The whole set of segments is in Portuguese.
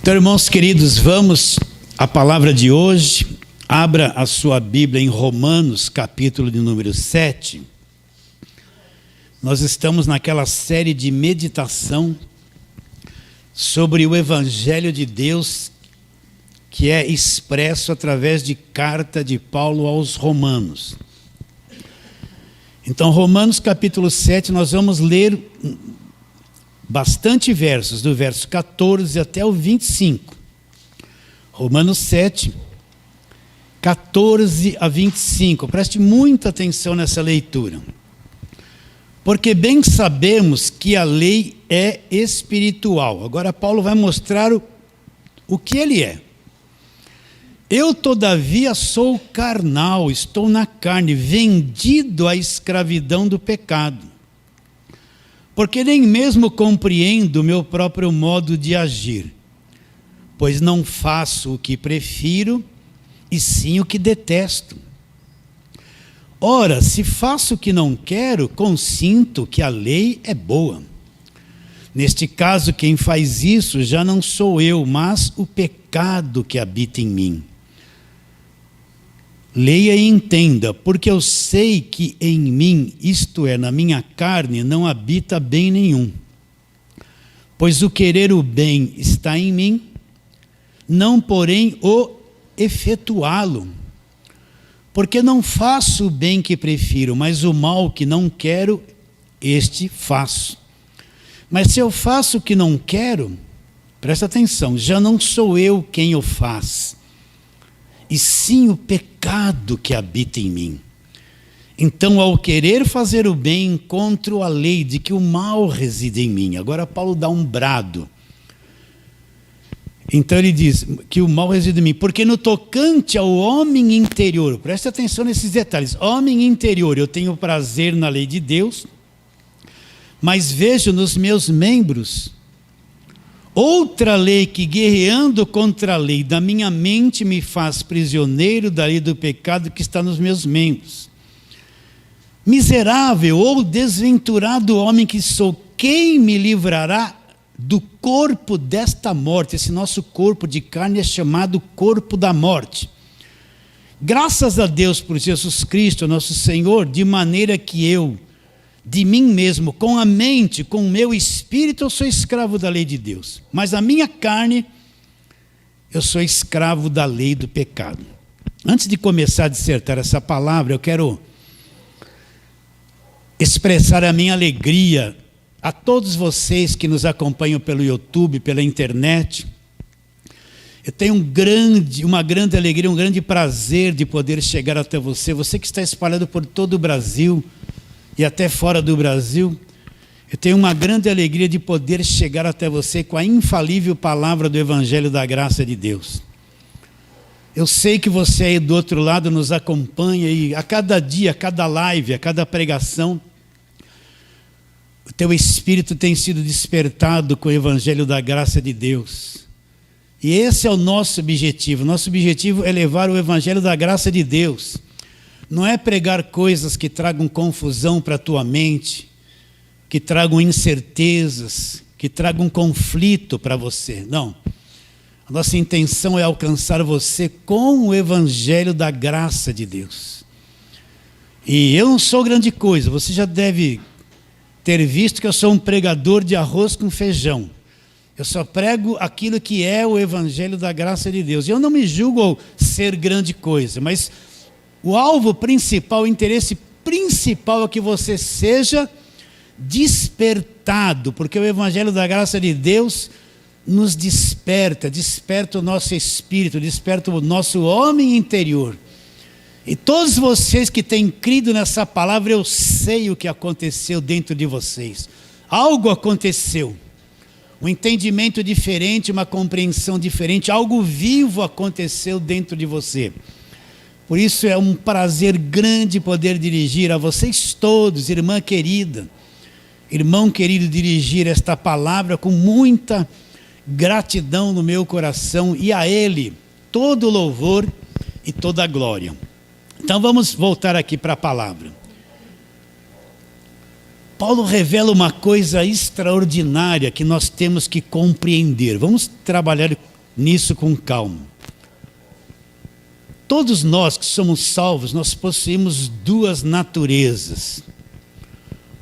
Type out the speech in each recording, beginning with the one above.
Então, irmãos queridos, vamos à palavra de hoje. Abra a sua Bíblia em Romanos, capítulo de número 7. Nós estamos naquela série de meditação sobre o Evangelho de Deus, que é expresso através de carta de Paulo aos Romanos. Então, Romanos capítulo 7, nós vamos ler bastante versos, do verso 14 até o 25. Romanos 7, 14 a 25. Preste muita atenção nessa leitura. Porque bem sabemos que a lei é espiritual. Agora Paulo vai mostrar o que ele é. Eu, todavia, sou carnal, estou na carne, vendido à escravidão do pecado. Porque nem mesmo compreendo o meu próprio modo de agir, pois não faço o que prefiro, e sim o que detesto. Ora, se faço o que não quero, consinto que a lei é boa. Neste caso, quem faz isso já não sou eu, mas o pecado que habita em mim. Leia e entenda, porque eu sei que em mim, isto é, na minha carne, não habita bem nenhum. Pois o querer o bem está em mim, não porém o efetuá-lo. Porque não faço o bem que prefiro, mas o mal que não quero, este faço. Mas se eu faço o que não quero, presta atenção, já não sou eu quem o faz, e sim o pecado que habita em mim. Então, ao querer fazer o bem, encontro a lei de que o mal reside em mim. Agora Paulo dá um brado. Então ele diz que o mal reside em mim, porque no tocante ao homem interior, preste atenção nesses detalhes, homem interior, eu tenho prazer na lei de Deus, mas vejo nos meus membros outra lei que, guerreando contra a lei da minha mente, me faz prisioneiro da lei do pecado que está nos meus membros. Miserável ou desventurado homem que sou, quem me livrará do corpo desta morte? Esse nosso corpo de carne é chamado corpo da morte. Graças a Deus por Jesus Cristo, nosso Senhor, de maneira que eu, de mim mesmo, com a mente, com o meu espírito, eu sou escravo da lei de Deus. Mas a minha carne, eu sou escravo da lei do pecado. Antes de começar a dissertar essa palavra, eu quero expressar a minha alegria a todos vocês que nos acompanham pelo YouTube, pela internet. Eu tenho uma grande alegria, um grande prazer de poder chegar até você. Você que está espalhado por todo o Brasil e até fora do Brasil, eu tenho uma grande alegria de poder chegar até você com a infalível palavra do Evangelho da Graça de Deus. Eu sei que você aí do outro lado nos acompanha e a cada dia, a cada live, a cada pregação, o teu espírito tem sido despertado com o Evangelho da Graça de Deus. E esse é o nosso objetivo. Nosso objetivo é levar o Evangelho da Graça de Deus. Não é pregar coisas que tragam confusão para a tua mente, que tragam incertezas, que tragam conflito para você. Não. A nossa intenção é alcançar você com o Evangelho da Graça de Deus. E eu não sou grande coisa, você já deve ter visto que eu sou um pregador de arroz com feijão. Eu só prego aquilo que é o Evangelho da Graça de Deus. Eu não me julgo ser grande coisa, mas o alvo principal, o interesse principal é que você seja despertado, porque o Evangelho da Graça de Deus nos desperta o nosso espírito, desperta o nosso homem interior. E todos vocês que têm crido nessa palavra, eu sei o que aconteceu dentro de vocês. Algo aconteceu. Um entendimento diferente, uma compreensão diferente, algo vivo aconteceu dentro de você. Por isso é um prazer grande poder dirigir a vocês todos, irmã querida, irmão querido, dirigir esta palavra com muita gratidão no meu coração, e a Ele todo o louvor e toda a glória. Então vamos voltar aqui para a palavra. Paulo revela uma coisa extraordinária que nós temos que compreender. Vamos trabalhar nisso com calma. Todos nós que somos salvos, nós possuímos duas naturezas.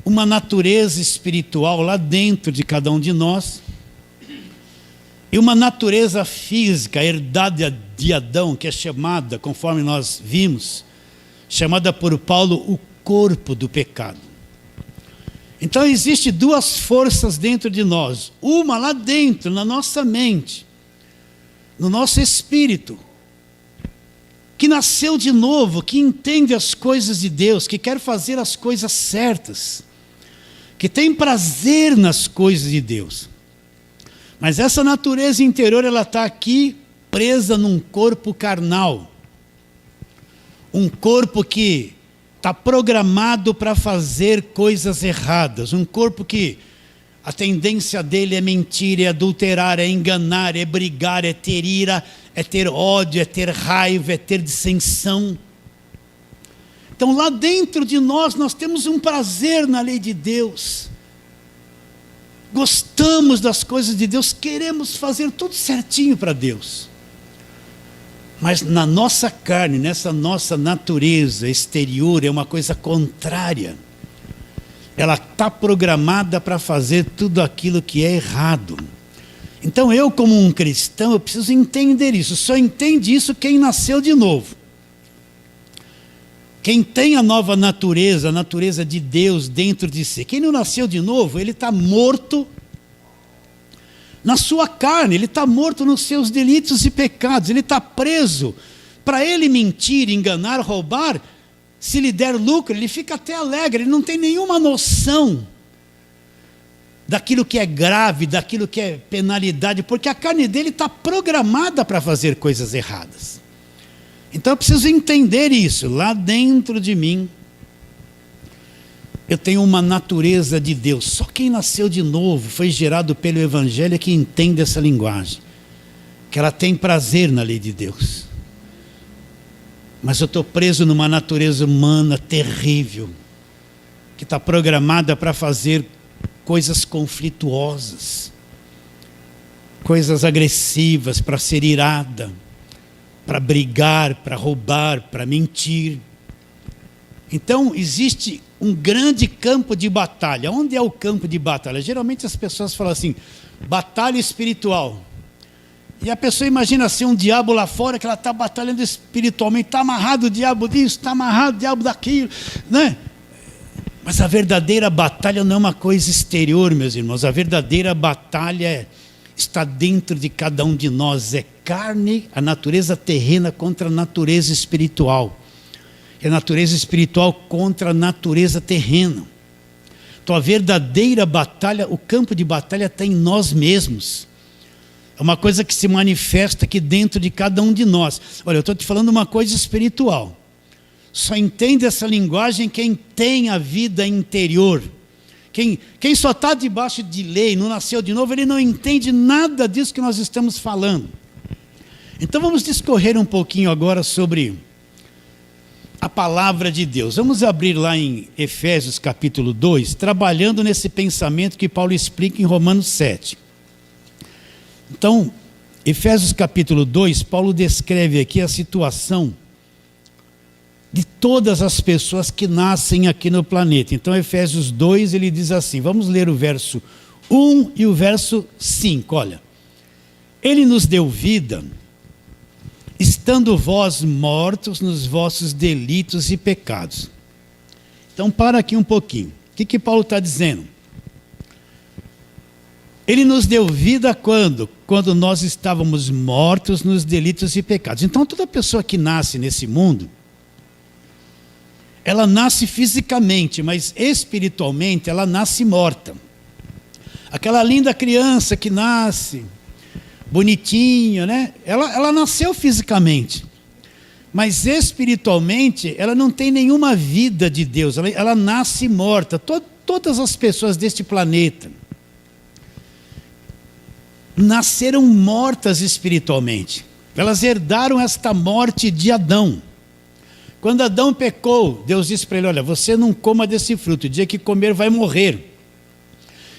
Uma natureza espiritual lá dentro de cada um de nós, e uma natureza física herdada de Adão, que é chamada, conforme nós vimos, chamada por Paulo o corpo do pecado. Então existem duas forças dentro de nós, uma lá dentro, na nossa mente, no nosso espírito, que nasceu de novo, que entende as coisas de Deus, que quer fazer as coisas certas, que tem prazer nas coisas de Deus. Mas essa natureza interior, ela está aqui presa num corpo carnal. Um corpo que está programado para fazer coisas erradas. Um corpo que a tendência dele é mentir, é adulterar, é enganar, é brigar, é ter ira, é ter ódio, é ter raiva, é ter dissensão. Então lá dentro de nós temos um prazer na lei de Deus. Gostamos das coisas de Deus, queremos fazer tudo certinho para Deus. Mas na nossa carne, nessa nossa natureza exterior, é uma coisa contrária. Ela está programada para fazer tudo aquilo que é errado. Então eu, como um cristão, eu preciso entender isso. Só entende isso quem nasceu de novo. Quem tem a nova natureza, a natureza de Deus dentro de si. Quem não nasceu de novo, ele está morto na sua carne, ele está morto nos seus delitos e pecados, ele está preso. Para ele mentir, enganar, roubar, se lhe der lucro, ele fica até alegre, ele não tem nenhuma noção daquilo que é grave, daquilo que é penalidade, porque a carne dele está programada para fazer coisas erradas. Então eu preciso entender isso. Lá dentro de mim, eu tenho uma natureza de Deus. Só quem nasceu de novo, foi gerado pelo Evangelho, é que entende essa linguagem. Que ela tem prazer na lei de Deus. Mas eu estou preso numa natureza humana terrível, que está programada para fazer coisas conflituosas, coisas agressivas, para ser irada, para brigar, para roubar, para mentir. Então existe um grande campo de batalha. Onde é o campo de batalha? Geralmente as pessoas falam assim, batalha espiritual. E a pessoa imagina assim um diabo lá fora, que ela está batalhando espiritualmente, está amarrado o diabo disso, está amarrado o diabo daquilo, né? Mas a verdadeira batalha não é uma coisa exterior, meus irmãos. A verdadeira batalha está dentro de cada um de nós. É carne, a natureza terrena contra a natureza espiritual. É a natureza espiritual contra a natureza terrena. Então a verdadeira batalha, o campo de batalha está em nós mesmos. É uma coisa que se manifesta aqui dentro de cada um de nós. Olha, eu estou te falando uma coisa espiritual. Só entende essa linguagem quem tem a vida interior. Quem só está debaixo de lei, não nasceu de novo, ele não entende nada disso que nós estamos falando. Então vamos discorrer um pouquinho agora sobre a palavra de Deus. Vamos abrir lá em Efésios capítulo 2, trabalhando nesse pensamento que Paulo explica em Romanos 7. Então, Efésios capítulo 2, Paulo descreve aqui a situação de todas as pessoas que nascem aqui no planeta. Então, Efésios 2, ele diz assim, vamos ler o verso 1 e o verso 5, olha. Ele nos deu vida, estando vós mortos nos vossos delitos e pecados. Então, para aqui um pouquinho. O que Paulo está dizendo? Ele nos deu vida quando? Quando nós estávamos mortos nos delitos e pecados. Então, toda pessoa que nasce nesse mundo, ela nasce fisicamente, mas espiritualmente ela nasce morta. Aquela linda criança que nasce, bonitinha, né? Ela nasceu fisicamente, mas espiritualmente ela não tem nenhuma vida de Deus, ela nasce morta. Todas as pessoas deste planeta nasceram mortas espiritualmente. Elas herdaram esta morte de Adão. Quando Adão pecou, Deus disse para ele, olha, você não coma desse fruto, o dia que comer vai morrer.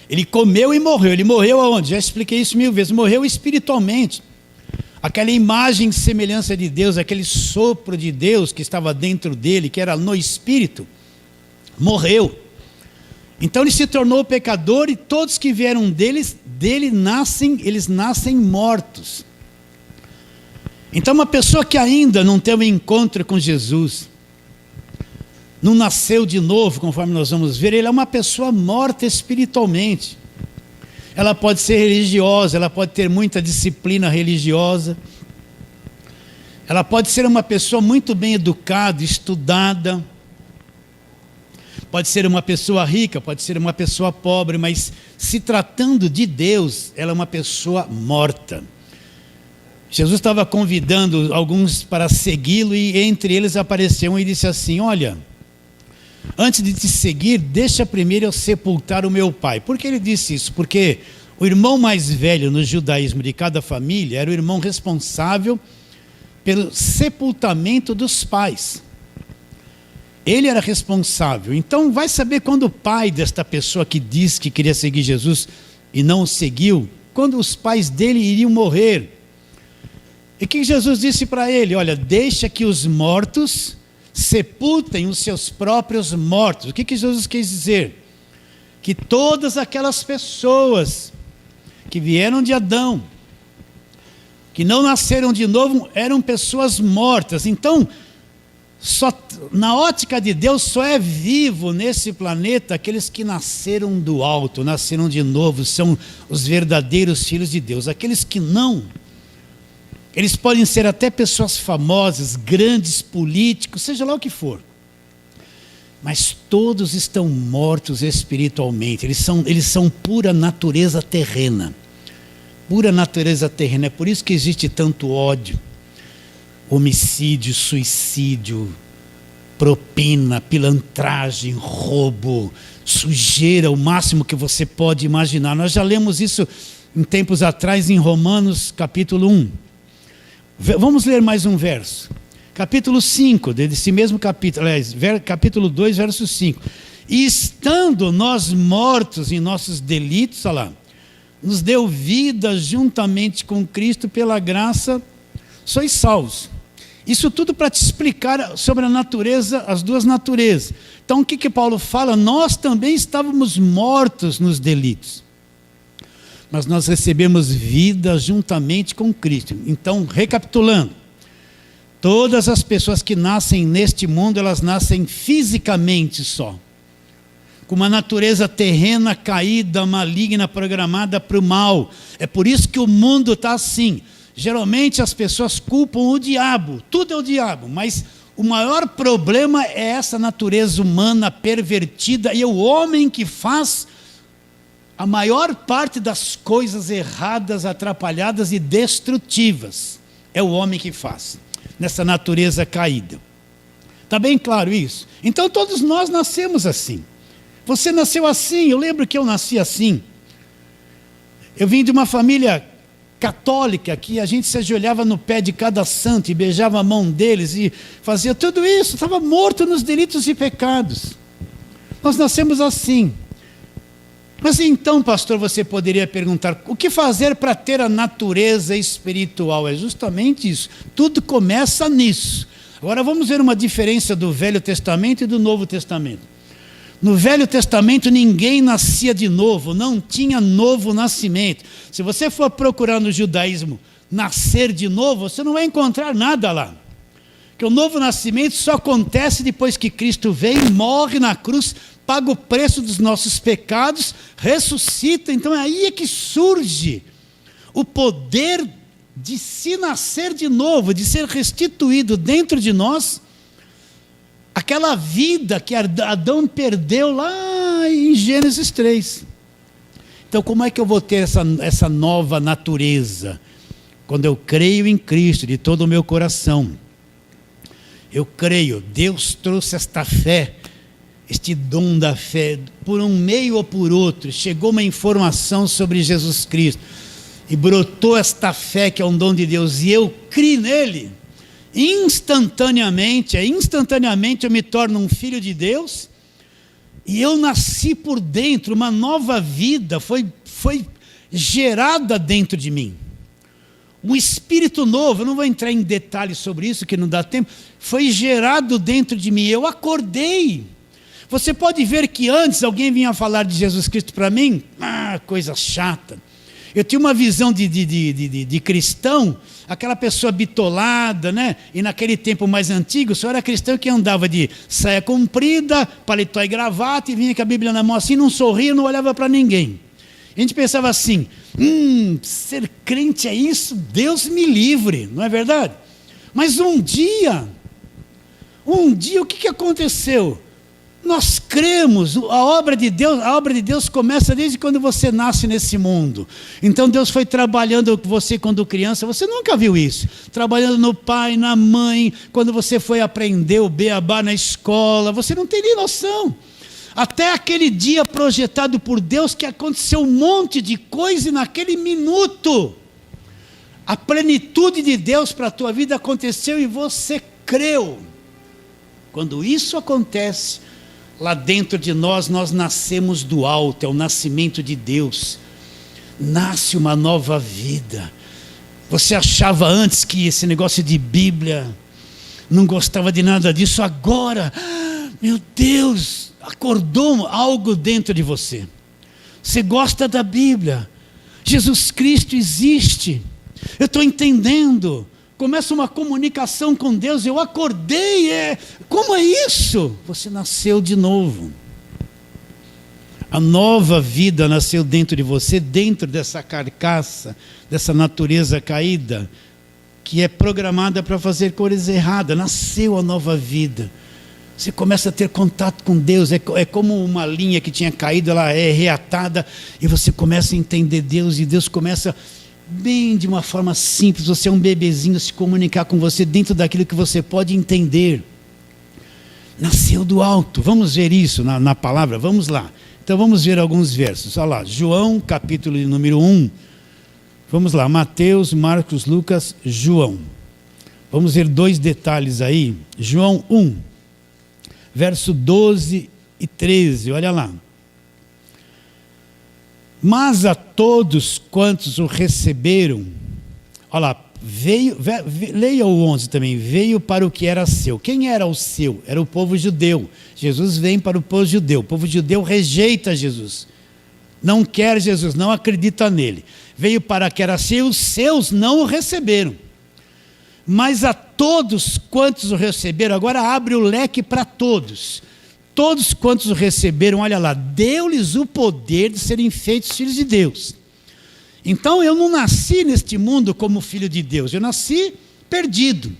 Ele comeu e morreu. Ele morreu aonde? Já expliquei isso 1000 vezes. Morreu espiritualmente. aquela imagem e semelhança de Deus, aquele sopro de Deus que estava dentro dele, que era no Espírito, morreu. Então ele se tornou pecador e todos que vieram dele nascem mortos. Então uma pessoa que ainda não tem um encontro com Jesus, não nasceu de novo, conforme nós vamos ver, ele é uma pessoa morta espiritualmente. Ela pode ser religiosa, ela pode ter muita disciplina religiosa, ela pode ser uma pessoa muito bem educada, estudada, pode ser uma pessoa rica, pode ser uma pessoa pobre, mas se tratando de Deus, ela é uma pessoa morta. Jesus estava convidando alguns para segui-lo e entre eles apareceu um e disse assim: olha, antes de te seguir, deixa primeiro eu sepultar o meu pai. Por que ele disse isso? Porque o irmão mais velho no judaísmo de cada família era o irmão responsável pelo sepultamento dos pais. Ele era responsável. Então vai saber quando o pai desta pessoa que disse que queria seguir Jesus e não o seguiu, quando os pais dele iriam morrer. E o que Jesus disse para ele? Olha, deixa que os mortos sepultem os seus próprios mortos. O que Jesus quis dizer? Que todas aquelas pessoas que vieram de Adão, que não nasceram de novo, eram pessoas mortas. Então, na ótica de Deus, só é vivo nesse planeta aqueles que nasceram do alto, nasceram de novo, são os verdadeiros filhos de Deus. Aqueles que não, eles podem ser até pessoas famosas, grandes políticos, seja lá o que for, mas todos estão mortos espiritualmente. Eles são pura natureza terrena. Pura natureza terrena. É por isso que existe tanto ódio, homicídio, suicídio, propina, pilantragem, roubo, sujeira, o máximo que você pode imaginar. Nós já lemos isso em tempos atrás em Romanos capítulo 1. Vamos ler mais um verso. Capítulo 5, desse mesmo capítulo, aliás, capítulo 2, verso 5. E estando nós mortos em nossos delitos, olha lá, nos deu vida juntamente com Cristo, pela graça, sois salvos. Isso tudo para te explicar sobre a natureza, as duas naturezas. Então o que Paulo fala? Nós também estávamos mortos nos delitos, mas nós recebemos vida juntamente com Cristo. Então, recapitulando, todas as pessoas que nascem neste mundo, elas nascem fisicamente só, com uma natureza terrena, caída, maligna, programada para o mal. É por isso que o mundo está assim. Geralmente as pessoas culpam o diabo, tudo é o diabo, mas o maior problema é essa natureza humana pervertida, e o homem que faz a maior parte das coisas erradas, atrapalhadas e destrutivas. É o homem que faz, nessa natureza caída. Está bem claro isso? Então todos nós nascemos assim. Você nasceu assim, eu lembro que eu nasci assim. Eu vim de uma família católica, que a gente se ajoelhava no pé de cada santo e beijava a mão deles e fazia tudo isso, estava morto nos delitos e pecados. Nós nascemos assim. Mas então, pastor, você poderia perguntar, o que fazer para ter a natureza espiritual? É justamente isso, tudo começa nisso. Agora vamos ver uma diferença do Velho Testamento e do Novo Testamento. No Velho Testamento ninguém nascia de novo, não tinha novo nascimento. Se você for procurar no judaísmo nascer de novo, você não vai encontrar nada lá. Porque o novo nascimento só acontece depois que Cristo vem, morre na cruz, paga o preço dos nossos pecados, ressuscita. Então é aí que surge o poder de se nascer de novo, de ser restituído dentro de nós, aquela vida que Adão perdeu lá em Gênesis 3. Então como é que eu vou ter essa nova natureza? Quando eu creio em Cristo de todo o meu coração. Eu creio, Deus trouxe esta fé, este dom da fé, por um meio ou por outro, chegou uma informação sobre Jesus Cristo, e brotou esta fé que é um dom de Deus, e eu criei nele. Instantaneamente eu me torno um filho de Deus, e eu nasci por dentro, uma nova vida foi gerada dentro de mim. um espírito novo, eu não vou entrar em detalhes sobre isso, que não dá tempo, foi gerado dentro de mim, eu acordei. Você pode ver que antes alguém vinha falar de Jesus Cristo para mim, coisa chata. Eu tinha uma visão de cristão, aquela pessoa bitolada, né? E naquele tempo mais antigo, só era cristão que andava de saia comprida, paletó e gravata, e vinha com a Bíblia na mão assim, não sorria, não olhava para ninguém. A gente pensava assim, ser crente é isso? Deus me livre, não é verdade? Mas um dia, o que aconteceu? Nós cremos, a obra de Deus começa desde quando você nasce nesse mundo. Então Deus foi trabalhando com você quando criança, você nunca viu isso. Trabalhando no pai, na mãe, quando você foi aprender o beabá na escola, você não tem nem noção. Até aquele dia projetado por Deus que aconteceu um monte de coisa e naquele minuto, a plenitude de Deus para a tua vida aconteceu e você creu. Quando isso acontece, lá dentro de nós nascemos do alto, é o nascimento de Deus. Nasce uma nova vida. Você achava antes que esse negócio de Bíblia, não gostava de nada disso, agora, meu Deus, acordou algo dentro de você. Você gosta da Bíblia, Jesus Cristo existe, eu estou entendendo. Começa uma comunicação com Deus, eu acordei, como é isso? Você nasceu de novo. A nova vida nasceu dentro de você, dentro dessa carcaça, dessa natureza caída, que é programada para fazer coisas erradas. Nasceu a nova vida. Você começa a ter contato com Deus, é como uma linha que tinha caído, ela é reatada, e você começa a entender Deus, e Deus começa bem de uma forma simples, você é um bebezinho, se comunicar com você dentro daquilo que você pode entender. Nasceu do alto, vamos ver isso na palavra, vamos lá. Então vamos ver alguns versos, olha lá, João capítulo número 1, vamos lá, Mateus, Marcos, Lucas, João. Vamos ver 2 detalhes aí, João 1, verso 12 e 13, olha lá. Mas a todos quantos o receberam, olha lá, leia o 11 também, veio para o que era seu. Quem era o seu? Era o povo judeu. Jesus vem para o povo judeu. O povo judeu rejeita Jesus, não quer Jesus, não acredita nele. Veio para que era seu, os seus não o receberam. Mas a todos quantos o receberam, agora abre o leque para todos. Todos quantos o receberam, olha lá, deu-lhes o poder de serem feitos filhos de Deus. Então eu não nasci neste mundo como filho de Deus, eu nasci perdido.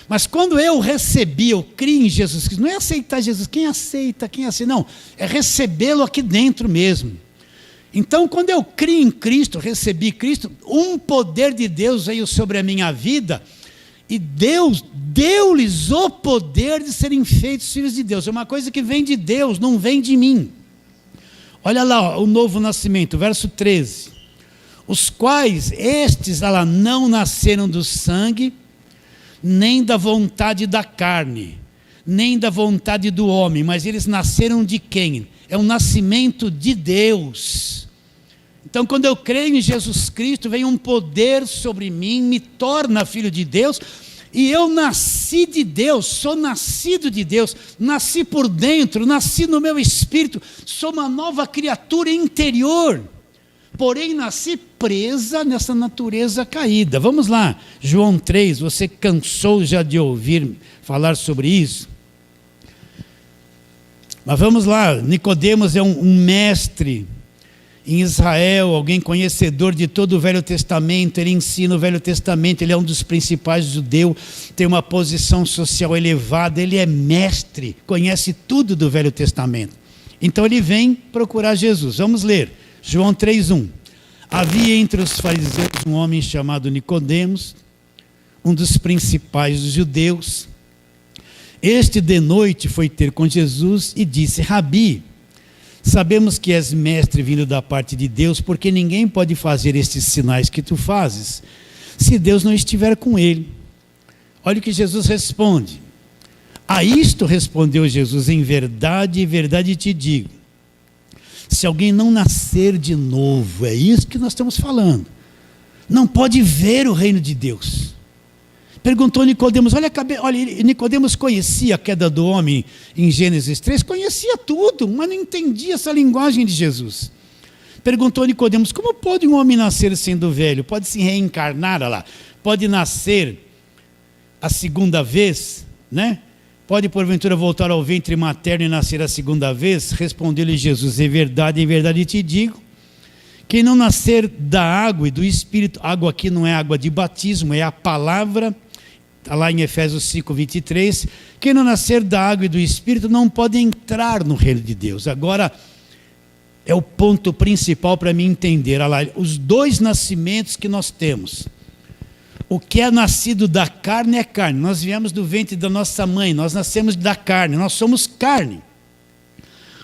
Mas quando eu recebi, eu criei em Jesus Cristo, não é aceitar Jesus, quem aceita, não, é recebê-lo aqui dentro mesmo. Então quando eu criei em Cristo, recebi Cristo, um poder de Deus veio sobre a minha vida, e Deus deu-lhes o poder de serem feitos filhos de Deus. É uma coisa que vem de Deus, não vem de mim. Olha lá o novo nascimento, verso 13. Os quais estes não nasceram do sangue, nem da vontade da carne, nem da vontade do homem, mas eles nasceram de quem? É um nascimento de Deus. Então quando eu creio em Jesus Cristo, vem um poder sobre mim, me torna filho de Deus, e eu nasci de Deus, sou nascido de Deus, nasci por dentro, nasci no meu espírito, sou uma nova criatura interior, porém nasci presa nessa natureza caída. Vamos lá, João 3, você cansou já de ouvir falar sobre isso? Mas vamos lá, Nicodemos é um mestre em Israel, alguém conhecedor de todo o Velho Testamento, ele ensina o Velho Testamento, ele é um dos principais judeus, tem uma posição social elevada, ele é mestre, conhece tudo do Velho Testamento. Então ele vem procurar Jesus. Vamos ler, João 3:1. Havia entre os fariseus um homem chamado Nicodemos, um dos principais dos judeus. Este de noite foi ter com Jesus e disse: Rabi, sabemos que és mestre vindo da parte de Deus, porque ninguém pode fazer estes sinais que tu fazes, se Deus não estiver com ele. Olha o que Jesus responde. A isto respondeu Jesus: em verdade te digo, se alguém não nascer de novo, é isso que nós estamos falando, não pode ver o reino de Deus. Perguntou Nicodemos, olha, Nicodemos conhecia a queda do homem em Gênesis 3, conhecia tudo, mas não entendia essa linguagem de Jesus. Perguntou Nicodemos, como pode um homem nascer sendo velho? Pode se reencarnar, olha lá, pode nascer a segunda vez, né? Pode porventura voltar ao ventre materno e nascer a segunda vez? Respondeu-lhe Jesus, em verdade te digo, quem não nascer da água e do Espírito, água aqui não é água de batismo, é a palavra, está lá em Efésios 5:23, quem não nascer da água e do Espírito não pode entrar no reino de Deus. Agora, é o ponto principal para mim entender, olha lá, os dois nascimentos que nós temos. O que é nascido da carne é carne, nós viemos do ventre da nossa mãe, nós nascemos da carne, nós somos carne.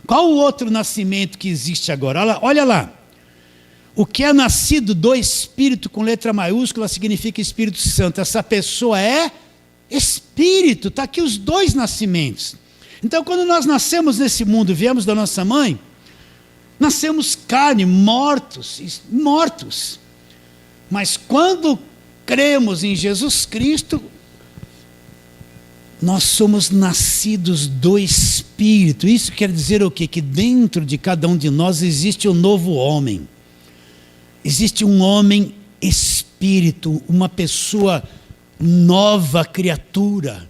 Qual o outro nascimento que existe agora? Olha lá. O que é nascido do Espírito, com letra maiúscula, significa Espírito Santo. Essa pessoa é Espírito. Está aqui os dois nascimentos. Então, quando nós nascemos nesse mundo, viemos da nossa mãe, nascemos carne, mortos. Mas quando cremos em Jesus Cristo, nós somos nascidos do Espírito. Isso quer dizer o quê? Que dentro de cada um de nós existe um novo homem. Existe um homem espírito, uma pessoa nova criatura,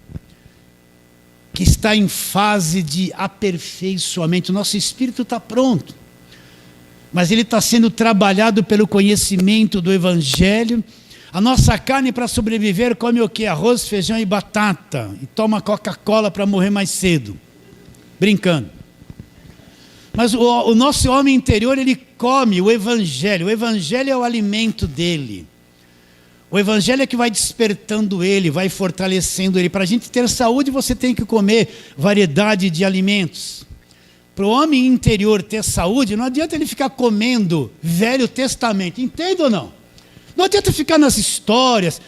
que está em fase de aperfeiçoamento. O nosso espírito está pronto, mas ele está sendo trabalhado pelo conhecimento do Evangelho. A nossa carne, para sobreviver, come o quê? Arroz, feijão e batata, e toma Coca-Cola para morrer mais cedo, brincando. Mas o nosso homem interior, ele come o Evangelho é o alimento dele. O Evangelho é que vai despertando ele, vai fortalecendo ele. Para a gente ter saúde, você tem que comer variedade de alimentos. Para o homem interior ter saúde, não adianta ele ficar comendo Velho Testamento, entende ou não? Não adianta ficar nas histórias.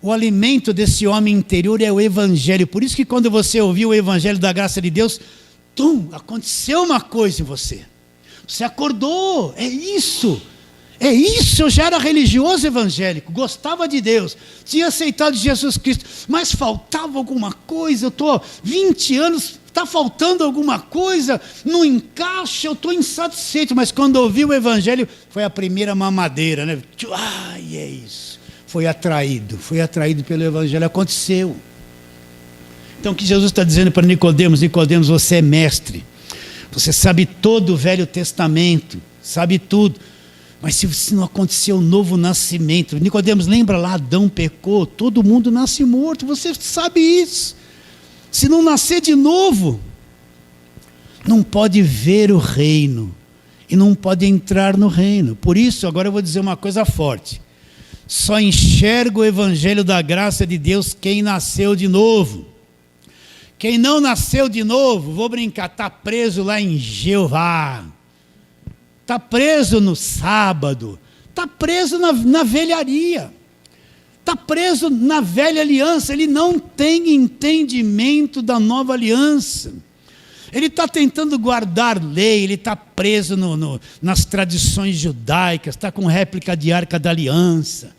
O alimento desse homem interior é o Evangelho. Por isso que quando você ouviu o Evangelho da graça de Deus, aconteceu uma coisa em você. Você acordou, é isso. Eu já era religioso evangélico, gostava de Deus, tinha aceitado Jesus Cristo, mas faltava alguma coisa, eu estou 20 anos, está faltando alguma coisa, não encaixa, eu estou insatisfeito, mas quando ouvi o Evangelho, foi a primeira mamadeira, né? É isso, foi atraído pelo Evangelho, aconteceu. Então o que Jesus está dizendo para Nicodemos, você é mestre, você sabe todo o Velho Testamento, sabe tudo, mas se não aconteceu um novo nascimento, Nicodemos, lembra lá, Adão pecou, todo mundo nasce morto, você sabe isso. Se não nascer de novo, não pode ver o reino, e não pode entrar no reino. Por isso, agora eu vou dizer uma coisa forte, só enxerga o Evangelho da graça de Deus quem nasceu de novo. Quem não nasceu de novo, vou brincar, está preso lá em Jeová, está preso no sábado, está preso na velharia, está preso na velha aliança, ele não tem entendimento da nova aliança, ele está tentando guardar lei, ele está preso nas tradições judaicas, está com réplica de Arca da Aliança,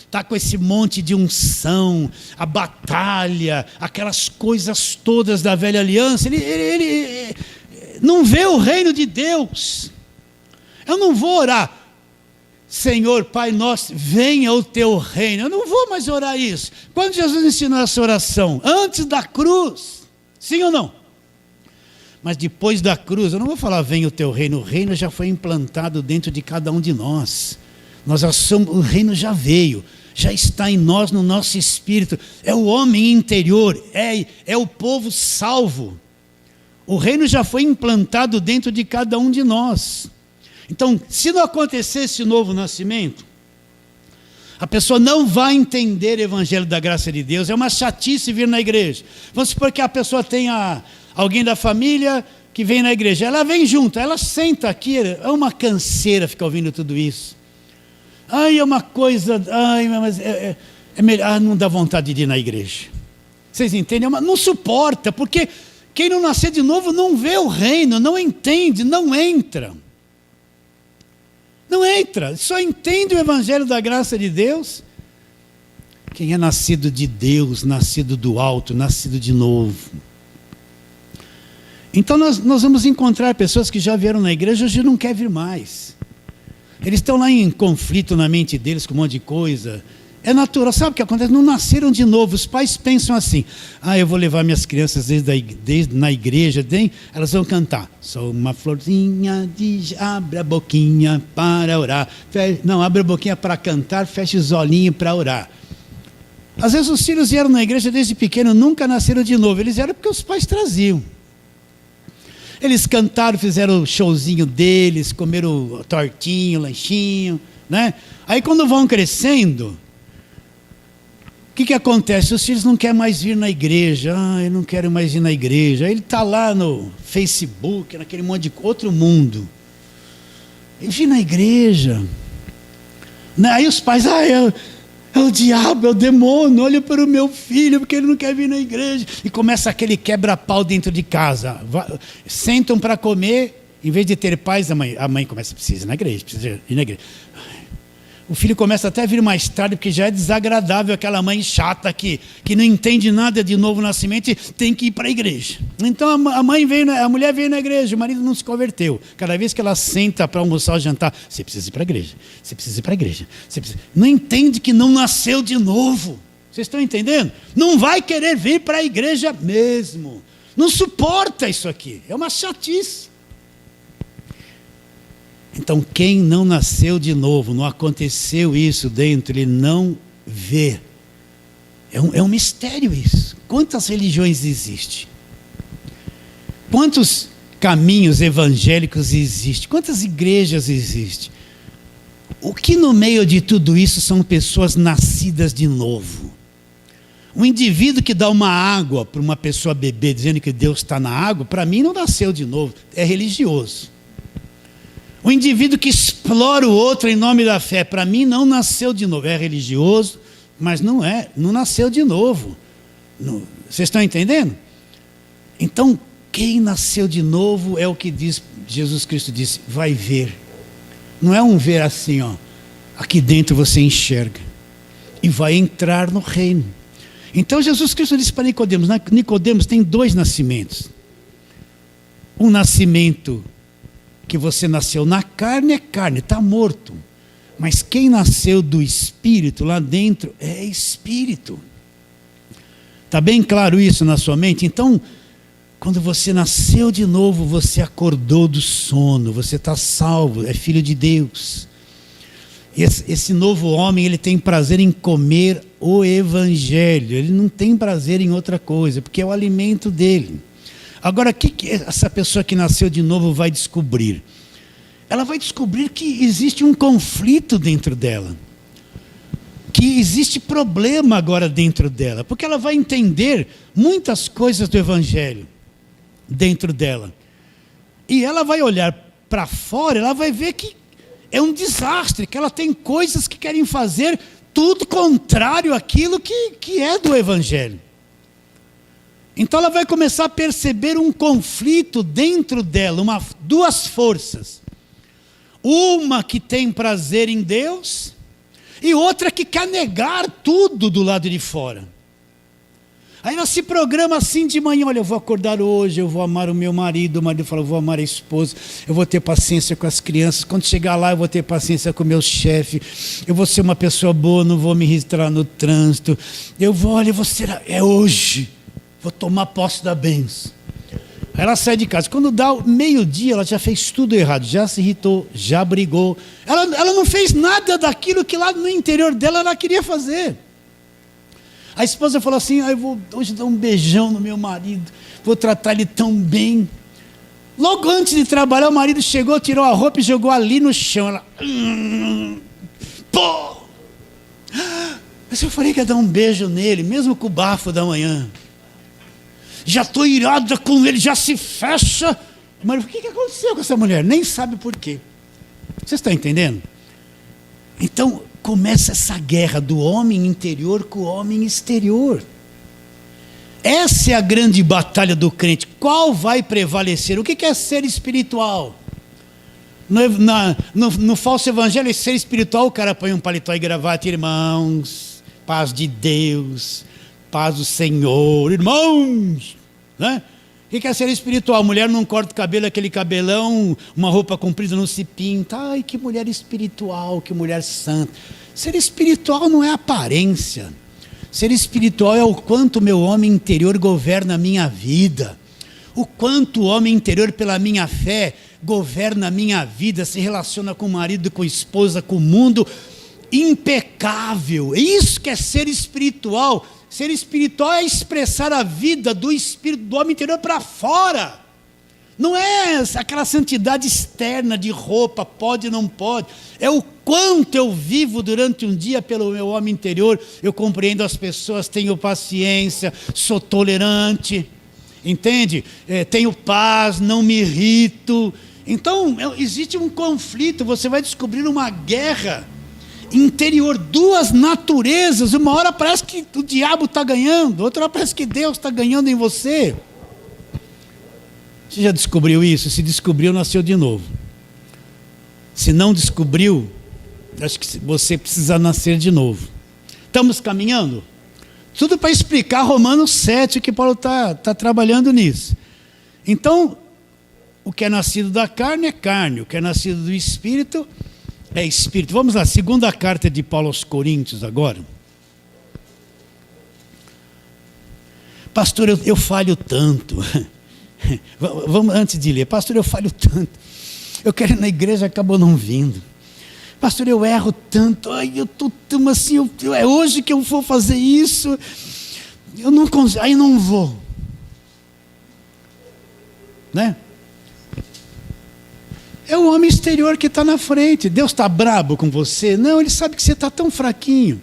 está com esse monte de unção, a batalha, aquelas coisas todas da velha aliança, ele não vê o reino de Deus. Eu não vou orar, Senhor, Pai nosso, venha o teu reino. Eu não vou mais orar isso. Quando Jesus ensinou essa oração? Antes da cruz, sim ou não? Mas depois da cruz, eu não vou falar venha o teu reino. O reino já foi implantado dentro de cada um de nós. O reino já veio, já está em nós, no nosso espírito. É o homem interior, é o povo salvo. O reino já foi implantado dentro de cada um de nós. Então, se não acontecer esse novo nascimento, a pessoa não vai entender o Evangelho da graça de Deus. É uma chatice vir na igreja. Vamos supor que a pessoa tenha alguém da família que vem na igreja. Ela vem junto, ela senta aqui, é uma canseira ficar ouvindo tudo isso. É uma coisa, mas é melhor, não dá vontade de ir na igreja. Vocês entendem? Não suporta, porque quem não nascer de novo não vê o reino, não entende, não entra. Não entra. Só entende o evangelho da graça de Deus quem é nascido de Deus, nascido do alto, nascido de novo. Então nós vamos encontrar pessoas que já vieram na igreja e hoje não querem vir mais. Eles estão lá em conflito na mente deles com um monte de coisa. É natural, sabe o que acontece? Não nasceram de novo. Os pais pensam assim: eu vou levar minhas crianças desde na igreja, elas vão cantar. Sou uma florzinha, abre a boquinha para orar. Não, abre a boquinha para cantar, fecha os olhinhos para orar. Às vezes os filhos vieram na igreja desde pequeno, nunca nasceram de novo. Eles vieram porque os pais traziam. Eles cantaram, fizeram o showzinho deles, comeram tortinho, lanchinho, né? Aí quando vão crescendo, o que acontece? Os filhos não querem mais vir na igreja. Eu não quero mais ir na igreja. Aí ele está lá no Facebook, naquele monte de outro mundo. Ele vem na igreja. Aí os pais, é o diabo, é o demônio, olha para o meu filho, porque ele não quer vir na igreja. E começa aquele quebra-pau dentro de casa. Sentam para comer, em vez de ter paz, a mãe começa, precisa ir na igreja, precisa ir na igreja. O filho começa até a vir mais tarde, porque já é desagradável aquela mãe chata que não entende nada de novo nascimento e tem que ir para a igreja. Então a mulher veio na igreja, o marido não se converteu. Cada vez que ela senta para almoçar ou jantar, você precisa ir para a igreja, você precisa ir para a igreja. Não entende que não nasceu de novo. Vocês estão entendendo? Não vai querer vir para a igreja mesmo. Não suporta isso aqui, é uma chatice. Então, quem não nasceu de novo, não aconteceu isso dentro, ele não vê. É um mistério isso. Quantas religiões existem? Quantos caminhos evangélicos existem? Quantas igrejas existem? O que no meio de tudo isso são pessoas nascidas de novo? Um indivíduo que dá uma água para uma pessoa beber, dizendo que Deus está na água, para mim não nasceu de novo, é religioso. O indivíduo que explora o outro em nome da fé, para mim não nasceu de novo. É religioso, mas não nasceu de novo. Vocês estão entendendo? Então, quem nasceu de novo é o que diz, Jesus Cristo disse, vai ver. Não é um ver assim, aqui dentro você enxerga. E vai entrar no reino. Então Jesus Cristo disse para Nicodemos, Nicodemos tem 2 nascimentos. Um nascimento que você nasceu na carne é carne, está morto. Mas quem nasceu do Espírito lá dentro é Espírito. Está bem claro isso na sua mente? Então, quando você nasceu de novo, você acordou do sono, você está salvo, é filho de Deus. Esse novo homem, ele tem prazer em comer o Evangelho, ele não tem prazer em outra coisa, porque é o alimento dele. Agora, o que essa pessoa que nasceu de novo vai descobrir? Ela vai descobrir que existe um conflito dentro dela. Que existe problema agora dentro dela. Porque ela vai entender muitas coisas do Evangelho dentro dela. E ela vai olhar para fora, ela vai ver que é um desastre, que ela tem coisas que querem fazer tudo contrário àquilo que é do Evangelho. Então ela vai começar a perceber um conflito dentro dela, 2 forças. Uma que tem prazer em Deus e outra que quer negar tudo do lado de fora. Aí ela se programa assim de manhã, olha, eu vou acordar hoje, eu vou amar o meu marido fala, eu vou amar a esposa, eu vou ter paciência com as crianças, quando chegar lá eu vou ter paciência com o meu chefe, eu vou ser uma pessoa boa, não vou me registrar no trânsito, é hoje. Vou tomar posse da bênção. Aí ela sai de casa. Quando dá meio-dia, ela já fez tudo errado. Já se irritou, já brigou. Ela não fez nada daquilo que lá no interior dela ela queria fazer. A esposa falou assim, eu vou hoje dar um beijão no meu marido. Vou tratar ele tão bem. Logo antes de trabalhar, o marido chegou, tirou a roupa e jogou ali no chão. Ela... Pô! Mas eu falei que ia dar um beijo nele, mesmo com o bafo da manhã. Já estou irada com ele, já se fecha. Mas o que aconteceu com essa mulher? Nem sabe por quê. Vocês estão entendendo? Então, começa essa guerra do homem interior com o homem exterior. Essa é a grande batalha do crente. Qual vai prevalecer? O que é ser espiritual? No falso evangelho, ser espiritual, o cara põe um paletó e gravata, irmãos, paz de Deus, paz do Senhor, irmãos, né? O que é ser espiritual? Mulher não corta o cabelo, aquele cabelão, uma roupa comprida não se pinta. Ai, que mulher espiritual, que mulher santa. Ser espiritual não é aparência. Ser espiritual é o quanto o meu homem interior governa a minha vida. O quanto o homem interior, pela minha fé, governa a minha vida, se relaciona com o marido, com a esposa, com o mundo, impecável. É isso que é ser espiritual. Ser espiritual é expressar a vida do espírito do homem interior para fora. Não é aquela santidade externa de roupa, pode, não pode. É o quanto eu vivo durante um dia pelo meu homem interior. Eu compreendo as pessoas, tenho paciência, sou tolerante, entende? Tenho paz, não me irrito. Então, existe um conflito, você vai descobrir uma guerra interior, duas naturezas. Uma hora parece que o diabo está ganhando, outra hora parece que Deus está ganhando em você. Você já descobriu isso? Se descobriu, nasceu de novo. Se não descobriu, acho que você precisa nascer de novo. Estamos caminhando? Tudo para explicar Romanos 7, que Paulo está trabalhando nisso. Então, o que é nascido da carne é carne, o que é nascido do Espírito é Espírito. Vamos lá, segunda carta de Paulo aos Coríntios agora. Pastor, eu falho tanto. Vamos, antes de ler, pastor, eu falho tanto. Eu quero ir na igreja, acabou não vindo. Pastor, eu erro tanto. Ai, eu estou tão assim, é hoje que eu vou fazer isso. Eu não consigo, aí não vou. Né? É o homem exterior que está na frente. Deus está brabo com você? Não, Ele sabe que você está tão fraquinho,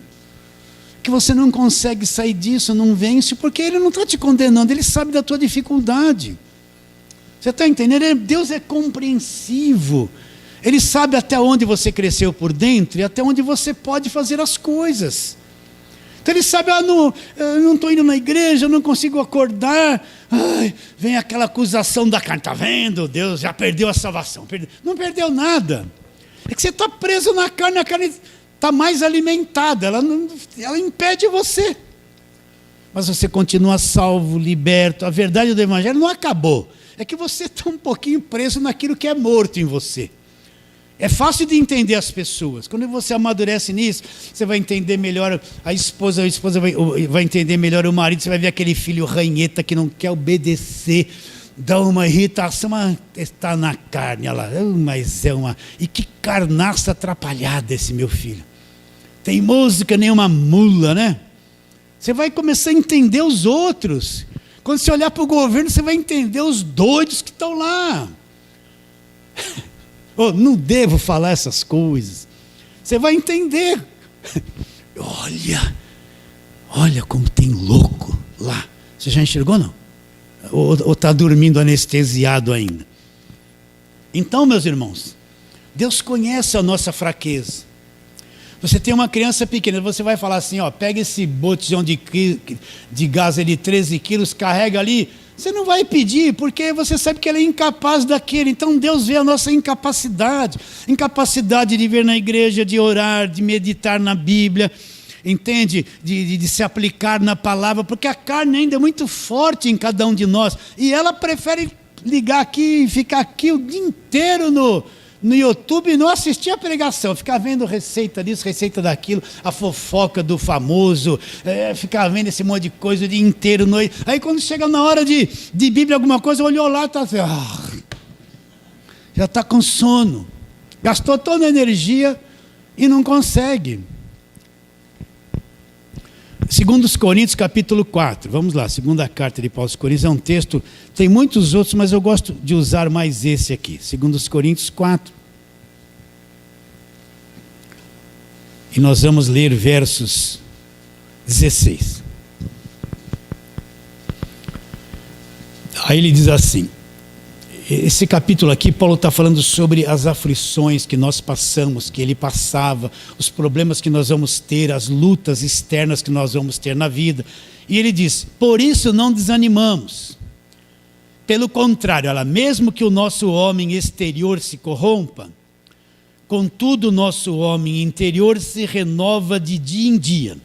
que você não consegue sair disso, não vence, porque Ele não está te condenando, Ele sabe da tua dificuldade. Você está entendendo? Deus é compreensivo. Ele sabe até onde você cresceu por dentro e até onde você pode fazer as coisas. Então Ele sabe, eu não estou indo na igreja, eu não consigo acordar. Ai, vem aquela acusação da carne, está vendo? Deus já perdeu a salvação. Não perdeu nada. É que você está preso na carne, a carne está mais alimentada, ela impede você. Mas você continua salvo, liberto. A verdade do Evangelho não acabou. É que você está um pouquinho preso naquilo que é morto em você. É fácil de entender as pessoas. Quando você amadurece nisso, você vai entender melhor a esposa vai entender melhor o marido, você vai ver aquele filho ranheta que não quer obedecer, dá uma irritação, mas está na carne, olha lá, mas é uma... E que carnaça atrapalhada esse meu filho. Teimoso que nem uma mula, né? Você vai começar a entender os outros. Quando você olhar para o governo, você vai entender os doidos que estão lá. Oh, não devo falar essas coisas. Você vai entender. Olha como tem louco lá. Você já enxergou, não? Ou está dormindo anestesiado ainda? Então, meus irmãos, Deus conhece a nossa fraqueza. Você tem uma criança pequena, você vai falar assim, ó, pega esse botijão de gás de 13 quilos, carrega ali. Você não vai pedir, porque você sabe que ela é incapaz daquilo. Então Deus vê a nossa incapacidade. Incapacidade de vir na igreja, de orar, de meditar na Bíblia, entende? De se aplicar na palavra, porque a carne ainda é muito forte em cada um de nós. E ela prefere ligar aqui e ficar aqui o dia inteiro no YouTube e não assistir a pregação, ficar vendo receita disso, receita daquilo, a fofoca do famoso, ficar vendo esse monte de coisa o dia inteiro. Aí quando chega na hora de Bíblia, alguma coisa, olhou lá, tá assim, já está com sono, gastou toda a energia e não consegue. 2 Coríntios capítulo 4, vamos lá, segunda carta de Paulo aos Coríntios, é um texto, tem muitos outros, mas eu gosto de usar mais esse aqui, 2 Coríntios 4. E nós vamos ler versos 16. Aí ele diz assim, esse capítulo aqui, Paulo está falando sobre as aflições que nós passamos, que ele passava, os problemas que nós vamos ter, as lutas externas que nós vamos ter na vida. E ele diz, por isso não desanimamos. Pelo contrário, mesmo que o nosso homem exterior se corrompa, contudo o nosso homem interior se renova de dia em dia,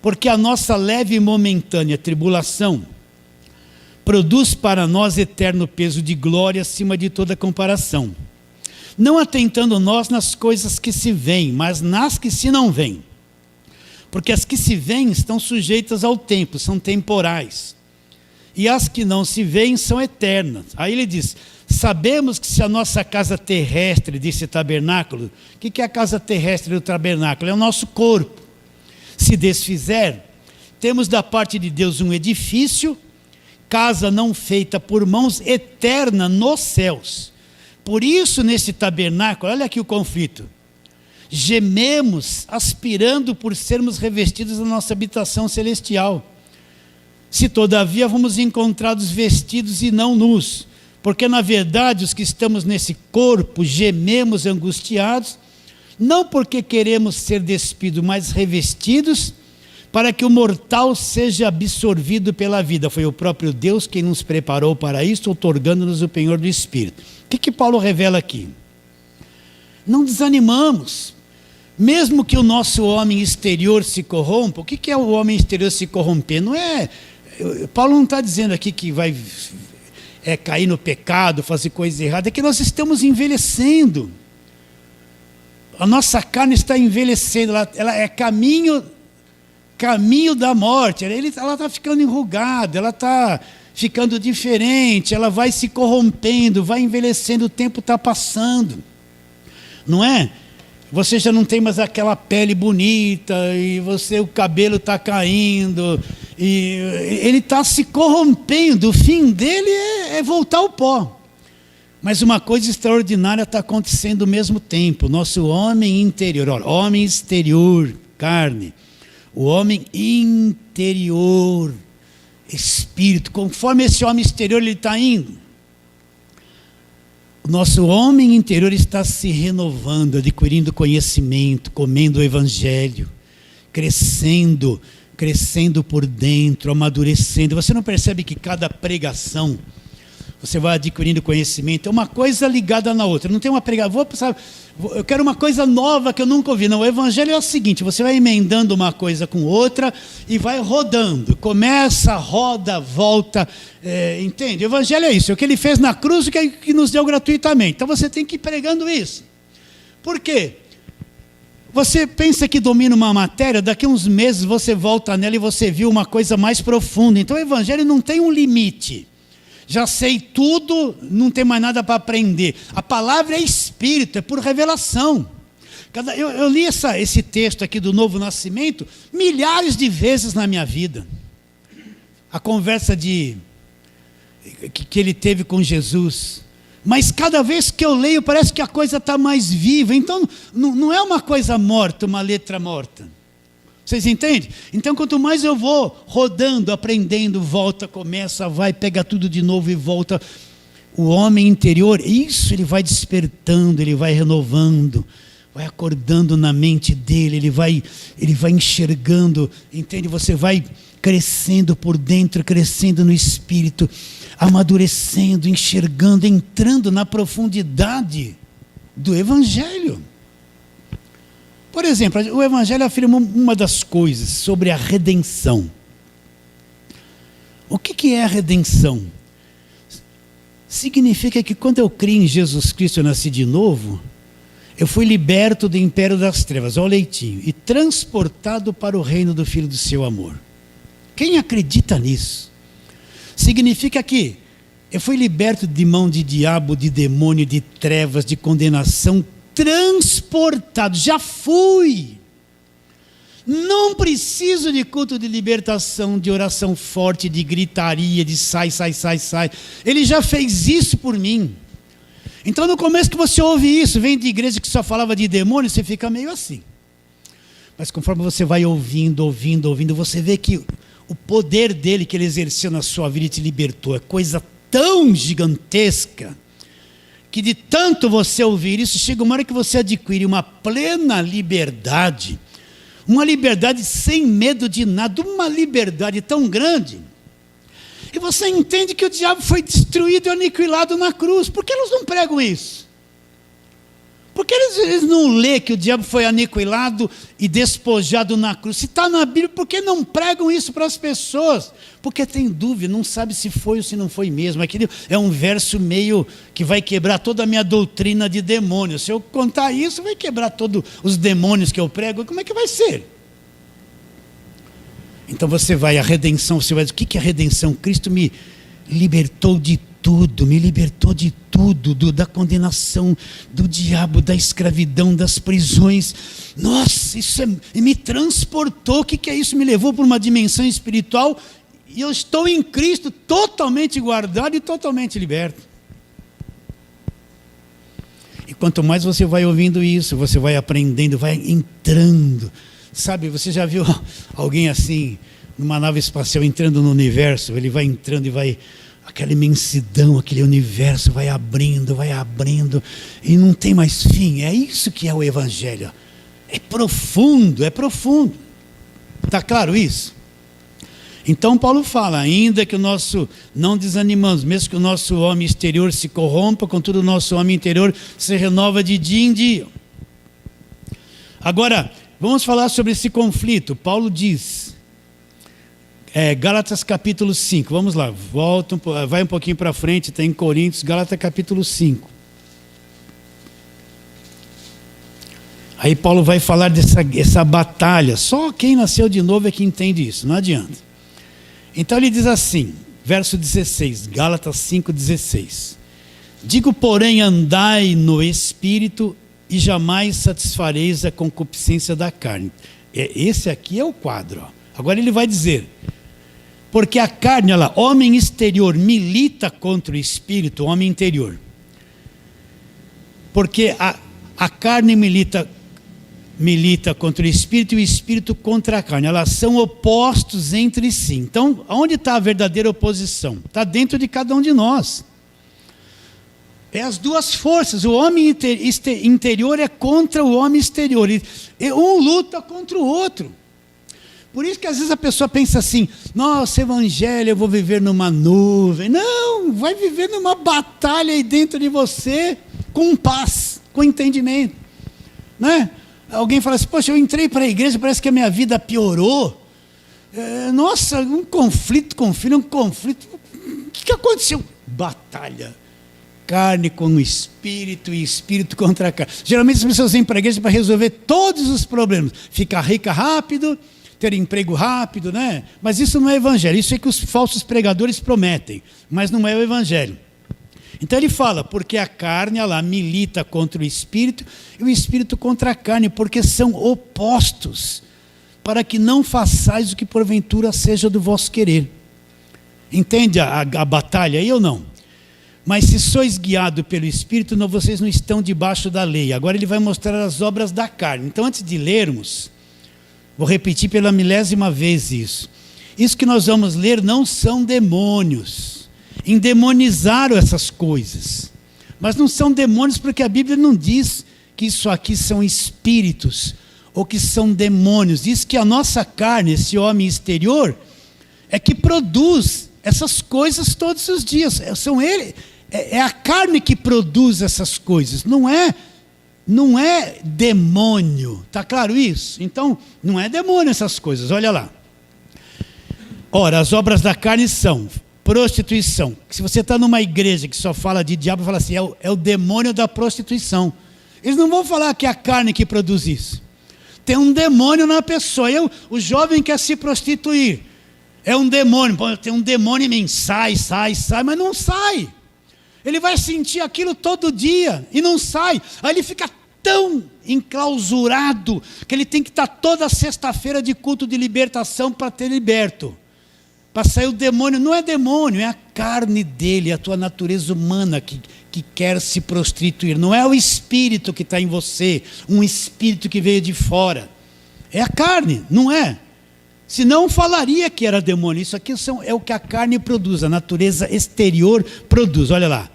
porque a nossa leve e momentânea tribulação produz para nós eterno peso de glória acima de toda comparação, não atentando nós nas coisas que se veem, mas nas que se não veem, porque as que se veem estão sujeitas ao tempo, são temporais, e as que não se veem são eternas. Aí ele diz: sabemos que se a nossa casa terrestre, desse tabernáculo, o que é a casa terrestre do tabernáculo? É o nosso corpo. Se desfizer, temos da parte de Deus um edifício, casa não feita por mãos, eterna nos céus. Por isso, nesse tabernáculo, olha aqui o conflito, gememos aspirando por sermos revestidos da nossa habitação celestial. Se todavia fomos encontrados vestidos e não nus, porque na verdade os que estamos nesse corpo gememos angustiados, não porque queremos ser despidos, mas revestidos, para que o mortal seja absorvido pela vida. Foi o próprio Deus quem nos preparou para isso, outorgando-nos o penhor do Espírito. O que Paulo revela aqui? Não desanimamos, mesmo que o nosso homem exterior se corrompa. O que é o homem exterior se corromper? Não é... Paulo não está dizendo aqui que vai cair no pecado, fazer coisa errada, é que nós estamos envelhecendo. A nossa carne está envelhecendo, ela é caminho da morte, ela está ficando enrugada, ela está ficando diferente, ela vai se corrompendo, vai envelhecendo, o tempo está passando, não é? Você já não tem mais aquela pele bonita, e o cabelo está caindo, e ele está se corrompendo, o fim dele é voltar ao pó. Mas uma coisa extraordinária está acontecendo ao mesmo tempo. Nosso homem interior, homem exterior, carne, o homem interior, espírito, conforme esse homem exterior ele está indo, o nosso homem interior está se renovando, adquirindo conhecimento, comendo o Evangelho, crescendo por dentro, amadurecendo. Você não percebe que cada pregação você vai adquirindo conhecimento? É uma coisa ligada na outra. Não tem uma pregação, eu quero uma coisa nova que eu nunca ouvi. Não, o Evangelho é o seguinte: você vai emendando uma coisa com outra e vai rodando. Começa, roda, volta. Entende? O Evangelho é isso. É o que ele fez na cruz, que nos deu gratuitamente. Então você tem que ir pregando isso. Por quê? Você pensa que domina uma matéria, daqui a uns meses você volta nela e você viu uma coisa mais profunda. Então o Evangelho não tem um limite. Já sei tudo, não tem mais nada para aprender. A palavra é espírito, é por revelação. Eu li esse texto aqui do Novo Nascimento milhares de vezes na minha vida. A conversa que ele teve com Jesus. Mas cada vez que eu leio parece que a coisa está mais viva. Então não é uma coisa morta, uma letra morta. Vocês entendem? Então quanto mais eu vou rodando, aprendendo, volta, começa, vai, pega tudo de novo e volta. O homem interior, isso ele vai despertando, ele vai renovando, vai acordando na mente dele, ele vai enxergando, entende? Você vai crescendo por dentro, crescendo no espírito, amadurecendo, enxergando, entrando na profundidade do Evangelho. Por exemplo, o Evangelho afirma uma das coisas sobre a redenção. O que é a redenção? Significa que quando eu criei em Jesus Cristo, eu nasci de novo, eu fui liberto do império das trevas, ó leitinho, e transportado para o reino do Filho do seu amor. Quem acredita nisso? Significa que eu fui liberto de mão de diabo, de demônio, de trevas, de condenação, transportado, já fui. Não preciso de culto de libertação, de oração forte, de gritaria, de sai. Ele já fez isso por mim. Então no começo que você ouve isso, vem de igreja que só falava de demônio, você fica meio assim. Mas conforme você vai ouvindo, você vê que o poder dele que ele exerceu na sua vida e te libertou é coisa tão gigantesca, que de tanto você ouvir isso, chega uma hora que você adquire uma plena liberdade, uma liberdade sem medo de nada, uma liberdade tão grande. E você entende que o diabo foi destruído e aniquilado na cruz. Por que eles não pregam isso? Por que eles não lêem que o diabo foi aniquilado e despojado na cruz? Se está na Bíblia, por que não pregam isso para as pessoas? Porque tem dúvida, não sabe se foi ou se não foi mesmo. Aquele é um verso meio que vai quebrar toda a minha doutrina de demônios. Se eu contar isso, vai quebrar todos os demônios que eu prego. Como é que vai ser? Então você vai, a redenção, você vai dizer, o que é a redenção? Cristo me libertou de tudo, me libertou de tudo, da condenação, do diabo, da escravidão, das prisões. Nossa, me transportou. O que é isso? Me levou para uma dimensão espiritual e eu estou em Cristo totalmente guardado e totalmente liberto. E quanto mais você vai ouvindo isso, você vai aprendendo, vai entrando. Sabe, você já viu alguém assim, numa nave espacial entrando no universo? Ele vai entrando e vai... aquela imensidão, aquele universo vai abrindo, e não tem mais fim. É isso que é o Evangelho. É profundo, é profundo. Está claro isso? Então Paulo fala, ainda que o nosso, não desanimamos, mesmo que o nosso homem exterior se corrompa, contudo o nosso homem interior se renova de dia em dia. Agora, vamos falar sobre esse conflito. Paulo diz... Gálatas capítulo 5, vamos lá, vai um pouquinho para frente, tem em Coríntios, Gálatas capítulo 5. Aí Paulo vai falar dessa batalha, só quem nasceu de novo é que entende isso, não adianta. Então ele diz assim, verso 16, Gálatas 5,16. Digo, porém, andai no Espírito e jamais satisfareis a concupiscência da carne. Esse aqui é o quadro, ó. Agora ele vai dizer... Porque a carne, homem exterior, milita contra o espírito, homem interior. Porque a carne milita contra o espírito e o espírito contra a carne. Elas são opostos entre si. Então, onde está a verdadeira oposição? Está dentro de cada um de nós. É as duas forças. O homem interior é contra o homem exterior. E um luta contra o outro. Por isso que às vezes a pessoa pensa assim, nossa, evangelho, eu vou viver numa nuvem. Não, vai viver numa batalha aí dentro de você, com paz, com entendimento. Né? Alguém fala assim, poxa, eu entrei para a igreja, parece que a minha vida piorou. Nossa, um conflito com o filho, um conflito. O que aconteceu? Batalha. Carne com o espírito e espírito contra a carne. Geralmente as pessoas vêm para a igreja para resolver todos os problemas. Ficar rica rápido, ter emprego rápido, né? Mas isso não é evangelho, isso é que os falsos pregadores prometem, mas não é o evangelho. Então ele fala, porque a carne, milita contra o espírito, e o espírito contra a carne, porque são opostos, para que não façais o que porventura seja do vosso querer. Entende a batalha aí ou não? Mas se sois guiados pelo espírito, vocês não estão debaixo da lei. Agora ele vai mostrar as obras da carne. Então antes de lermos, vou repetir pela 1000ª vez isso. Isso que nós vamos ler não são demônios. Endemonizaram essas coisas. Mas não são demônios porque a Bíblia não diz que isso aqui são espíritos ou que são demônios. Diz que a nossa carne, esse homem exterior, é que produz essas coisas todos os dias. É a carne que produz essas coisas, não é demônio, está claro isso? Então, não é demônio essas coisas, olha lá. Ora, as obras da carne são prostituição. Se você está numa igreja que só fala de diabo, fala assim, é o demônio da prostituição. Eles não vão falar que é a carne que produz isso. Tem um demônio na pessoa. O jovem quer se prostituir. É um demônio. Tem um demônio em mim. Sai, mas não sai. Ele vai sentir aquilo todo dia e não sai. Aí ele fica tão enclausurado que ele tem que estar toda sexta-feira de culto de libertação para ter liberto. Para sair o demônio. Não é demônio, é a carne dele, a tua natureza humana que quer se prostituir. Não é o espírito que está em você, um espírito que veio de fora. É a carne, não é? Senão falaria que era demônio. Isso aqui é o que a carne produz, a natureza exterior produz. Olha lá.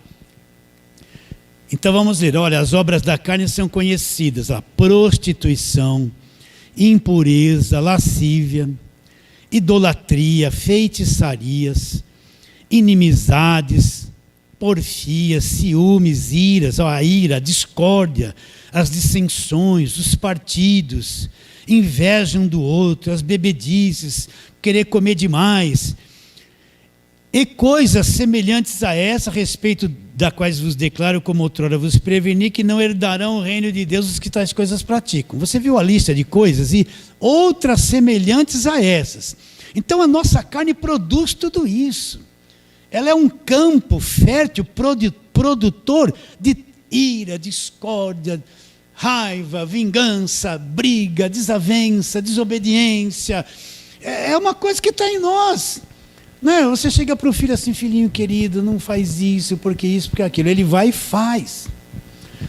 Então vamos ler. Olha, as obras da carne são conhecidas. Prostituição, impureza, lascívia, idolatria, feitiçarias, inimizades, porfias, ciúmes, iras, a ira, a discórdia, as dissensões, os partidos, inveja um do outro, as bebedices, querer comer demais, e coisas semelhantes a essa, a respeito da quais vos declaro, como outrora vos preveni, que não herdarão o reino de Deus os que tais coisas praticam. Você viu a lista de coisas? E outras semelhantes a essas. Então a nossa carne produz tudo isso. Ela é um campo fértil, produtor de ira, discórdia, raiva, vingança, briga, desavença, desobediência. É uma coisa que está em nós. Não é? Você chega para o filho assim, filhinho querido, não faz isso, porque aquilo. Ele vai e faz.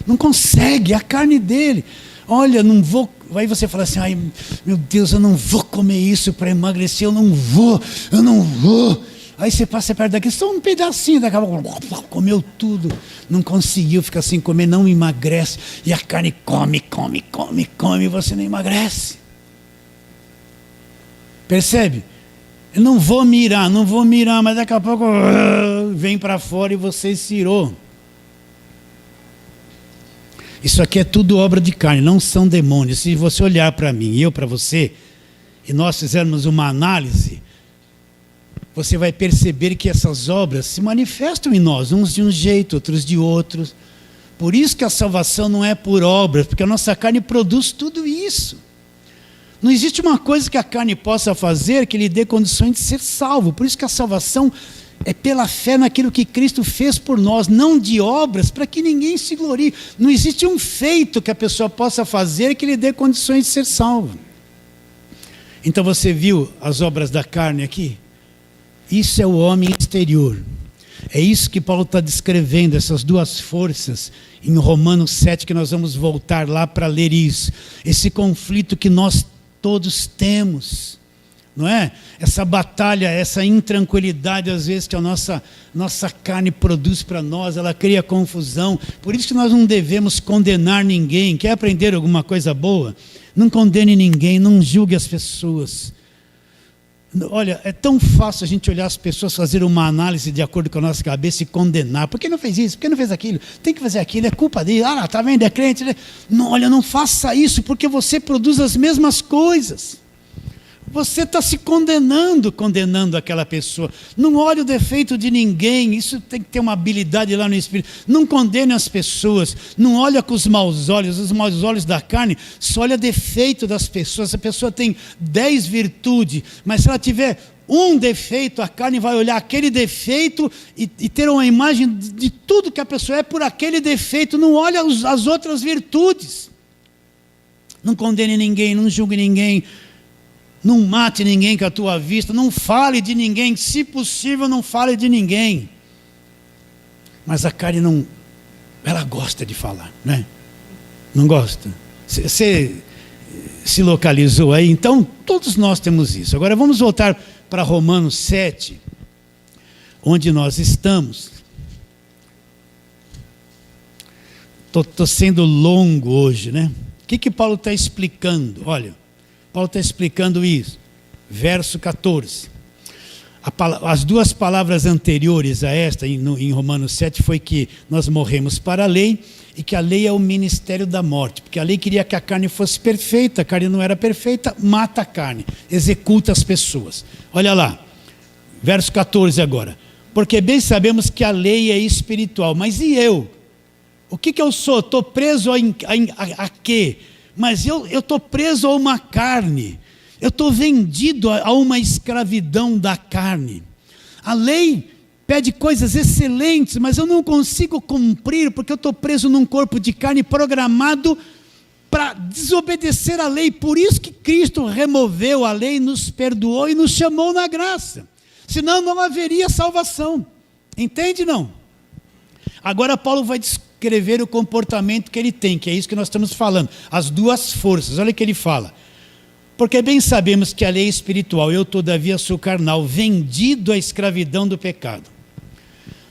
Não consegue, é a carne dele. Olha, não vou... Aí você fala assim, ai, meu Deus, eu não vou comer isso para emagrecer, eu não vou. Aí você passa perto daquilo, só um pedacinho, daqui a pouco comeu tudo. Não conseguiu ficar sem comer, não emagrece. E a carne come, e você não emagrece. Percebe? Eu não vou mirar, mas daqui a pouco vem para fora e você cirou. Isso aqui é tudo obra de carne, não são demônios. Se você olhar para mim e eu para você, e nós fizermos uma análise, você vai perceber que essas obras se manifestam em nós, uns de um jeito, outros de outros. Por isso que a salvação não é por obras, porque a nossa carne produz tudo isso. Não existe uma coisa que a carne possa fazer que lhe dê condições de ser salvo. Por isso que a salvação é pela fé naquilo que Cristo fez por nós, não de obras, para que ninguém se glorie. Não existe um feito que a pessoa possa fazer que lhe dê condições de ser salvo. Então você viu as obras da carne aqui? Isso é o homem exterior. É isso que Paulo está descrevendo, essas duas forças, em Romanos 7, que nós vamos voltar lá para ler isso. Esse conflito que nós todos temos, não é? Essa batalha, essa intranquilidade às vezes que a nossa carne produz para nós, ela cria confusão. Por isso que nós não devemos condenar ninguém. Quer aprender alguma coisa boa? Não condene ninguém, não julgue as pessoas. Olha, é tão fácil a gente olhar as pessoas, fazer uma análise de acordo com a nossa cabeça e condenar. Por que não fez isso? Por que não fez aquilo? Tem que fazer aquilo, é culpa dele. Ah, está vendo, é crente. Não, olha, não faça isso, porque você produz as mesmas coisas. Você está se condenando aquela pessoa. Não olhe o defeito de ninguém. Isso tem que ter uma habilidade lá no Espírito. Não condene as pessoas. Não olha com os maus olhos. Os maus olhos da carne só olha defeito das pessoas. A pessoa tem 10 virtudes, mas se ela tiver um defeito, a carne vai olhar aquele defeito e ter uma imagem de tudo que a pessoa é por aquele defeito. Não olha as outras virtudes. Não condene ninguém, não julgue ninguém. Não mate ninguém com a tua vista, não fale de ninguém, se possível não fale de ninguém. Mas a carne não, ela gosta de falar, né? Não gosta? Você se localizou aí? Então, todos nós temos isso. Agora vamos voltar para Romanos 7, onde nós estamos. Estou sendo longo hoje, né? O que Paulo está explicando? Olha, Paulo está explicando isso, verso 14. As duas palavras anteriores a esta, em Romanos 7, foi que nós morremos para a lei e que a lei é o ministério da morte. Porque a lei queria que a carne fosse perfeita, a carne não era perfeita, mata a carne, executa as pessoas. Olha lá, verso 14 agora. Porque bem sabemos que a lei é espiritual, mas e eu? O que eu sou? Estou preso a quê? Mas eu estou preso a uma carne, eu estou vendido a uma escravidão da carne. A lei pede coisas excelentes, mas eu não consigo cumprir, porque eu estou preso num corpo de carne programado para desobedecer a lei. Por isso que Cristo removeu a lei, nos perdoou e nos chamou na graça. Senão não haveria salvação. Entende, não? Agora Paulo vai descrever o comportamento que ele tem, que é isso que nós estamos falando. As duas forças, olha o que ele fala. Porque bem sabemos que a lei é espiritual, eu todavia sou carnal, vendido à escravidão do pecado.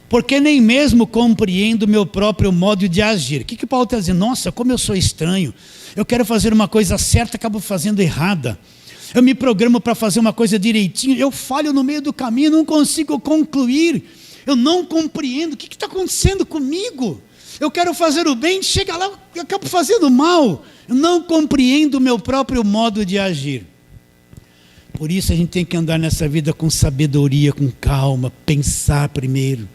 Porque nem mesmo compreendo o meu próprio modo de agir. O que Paulo está dizendo? Nossa, como eu sou estranho. Eu quero fazer uma coisa certa, acabo fazendo errada. Eu me programo para fazer uma coisa direitinho, eu falho no meio do caminho, não consigo concluir. Eu não compreendo o que está acontecendo comigo. Eu quero fazer o bem, chega lá, eu acabo fazendo o mal. Eu não compreendo o meu próprio modo de agir. Por isso a gente tem que andar nessa vida com sabedoria, com calma, pensar primeiro.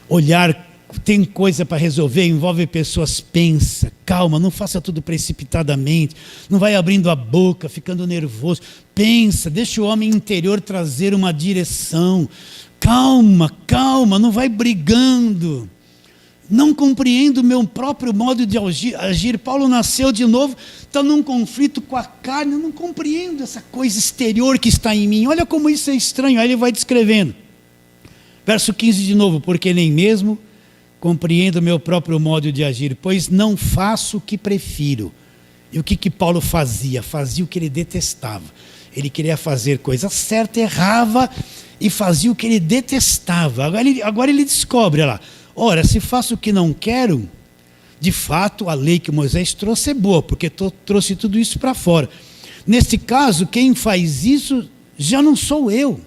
Olhar, tem coisa para resolver, envolve pessoas, pensa, calma, não faça tudo precipitadamente, não vai abrindo a boca, ficando nervoso. Pensa, deixa o homem interior trazer uma direção. Calma, calma, não vai brigando. Não compreendo o meu próprio modo de agir. Paulo nasceu de novo, está num conflito com a carne, eu não compreendo essa coisa exterior que está em mim. Olha como isso é estranho. Aí ele vai descrevendo. Verso 15 de novo, porque nem mesmo compreendo o meu próprio modo de agir, pois não faço o que prefiro. E o que Paulo fazia? Fazia o que ele detestava. Ele queria fazer coisa certa, errava e fazia o que ele detestava. Agora ele descobre, olha lá. Ora, se faço o que não quero, de fato a lei que Moisés trouxe é boa, porque trouxe tudo isso para fora. Neste caso, quem faz isso já não sou eu.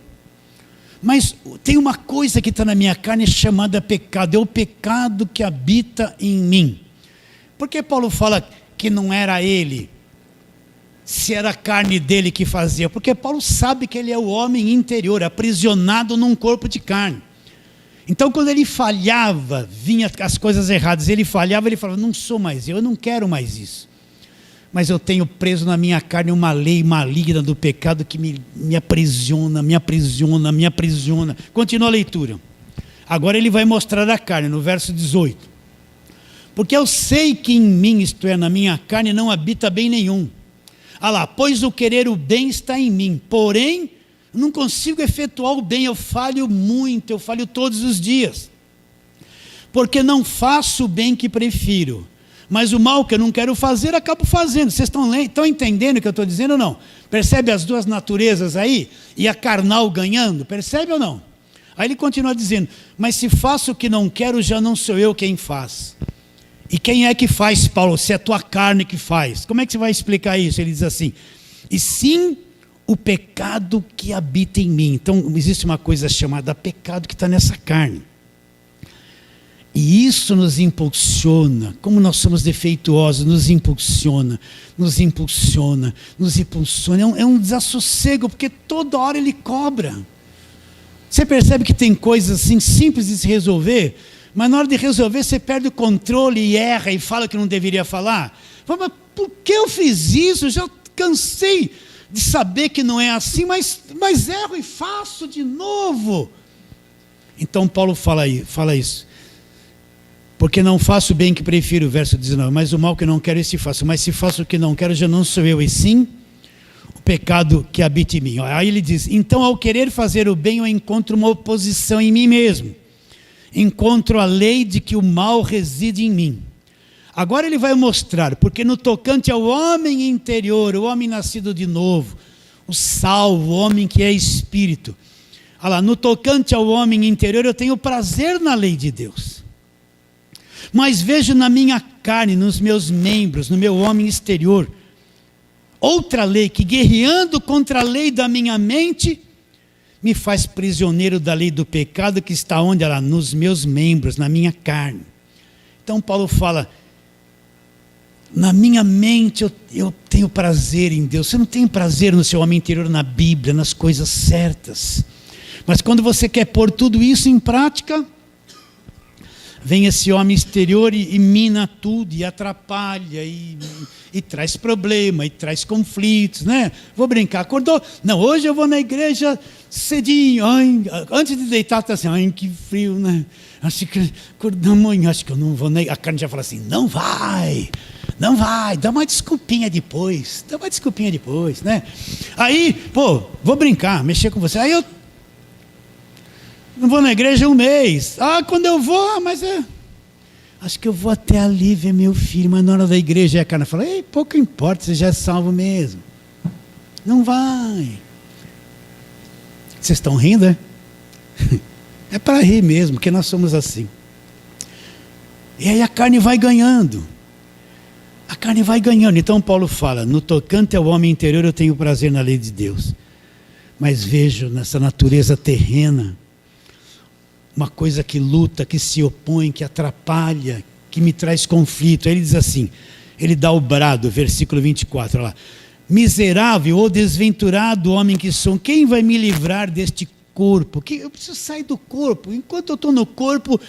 Mas tem uma coisa que está na minha carne chamada pecado, é o pecado que habita em mim. Por que Paulo fala que não era ele, se era a carne dele que fazia? Porque Paulo sabe que ele é o homem interior, aprisionado num corpo de carne. Então quando ele falhava, vinha as coisas erradas, ele falhava, ele falava, não sou mais eu não quero mais isso. Mas eu tenho preso na minha carne uma lei maligna do pecado que me aprisiona, me aprisiona, me aprisiona. Continua a leitura. Agora ele vai mostrar a carne, no verso 18. Porque eu sei que em mim, isto é, na minha carne, não habita bem nenhum. Ah lá, pois o querer o bem está em mim, porém, não consigo efetuar o bem, eu falho muito, eu falho todos os dias. Porque não faço o bem que prefiro, mas o mal que eu não quero fazer, acabo fazendo. Vocês estão entendendo o que eu estou dizendo ou não? Percebe as duas naturezas aí? E a carnal ganhando, percebe ou não? Aí ele continua dizendo, mas se faço o que não quero, já não sou eu quem faz. E quem é que faz, Paulo? Se é a tua carne que faz. Como é que você vai explicar isso? Ele diz assim, e sim o pecado que habita em mim. Então existe uma coisa chamada pecado que está nessa carne. E isso nos impulsiona, como nós somos defeituosos, nos impulsiona, nos impulsiona, nos impulsiona. É um desassossego, porque toda hora ele cobra. Você percebe que tem coisas assim simples de se resolver, mas na hora de resolver você perde o controle e erra e fala que não deveria falar. Fala, mas por que eu fiz isso? Eu já cansei de saber que não é assim, mas erro e faço de novo. Então Paulo fala isso. Porque não faço o bem que prefiro, verso 19, mas o mal que não quero, esse faço. Mas se faço o que não quero, já não sou eu, e sim o pecado que habita em mim. Aí ele diz, então ao querer fazer o bem, eu encontro uma oposição em mim mesmo. Encontro a lei de que o mal reside em mim. Agora ele vai mostrar, porque no tocante ao homem interior, o homem nascido de novo, o salvo, o homem que é espírito. Olha lá, no tocante ao homem interior, eu tenho prazer na lei de Deus. Mas vejo na minha carne, nos meus membros, no meu homem exterior, outra lei que, guerreando contra a lei da minha mente, me faz prisioneiro da lei do pecado que está onde? Ela, nos meus membros, na minha carne. Então Paulo fala, na minha mente eu tenho prazer em Deus. Você não tem prazer no seu homem interior, na Bíblia, nas coisas certas. Mas quando você quer pôr tudo isso em prática, vem esse homem exterior e mina tudo, e atrapalha, e traz problema, e traz conflitos, né? Vou brincar, acordou? Não, hoje eu vou na igreja cedinho, ai, antes de deitar, está assim, ai, que frio, né? Acho que acordou amanhã, acho que eu não vou na igreja. A carne já fala assim, não vai, dá uma desculpinha depois, né? Aí, pô, vou brincar, mexer com você, aí eu não vou na igreja 1 mês. Quando eu vou, acho que eu vou até ali ver meu filho, mas na hora da igreja a carne fala, ei, pouco importa, você já é salvo mesmo. Não vai. Vocês estão rindo, é? É para rir mesmo, porque nós somos assim. E aí a carne vai ganhando. A a carne vai ganhando. Então Paulo fala, no tocante ao homem interior eu tenho prazer na lei de Deus, mas vejo nessa natureza terrena uma coisa que luta, que se opõe, que atrapalha, que me traz conflito. Aí ele diz assim, ele dá o brado, versículo 24, olha lá. Miserável ou desventurado homem que sou, quem vai me livrar deste corpo? Eu preciso sair do corpo. Enquanto eu estou no corpo,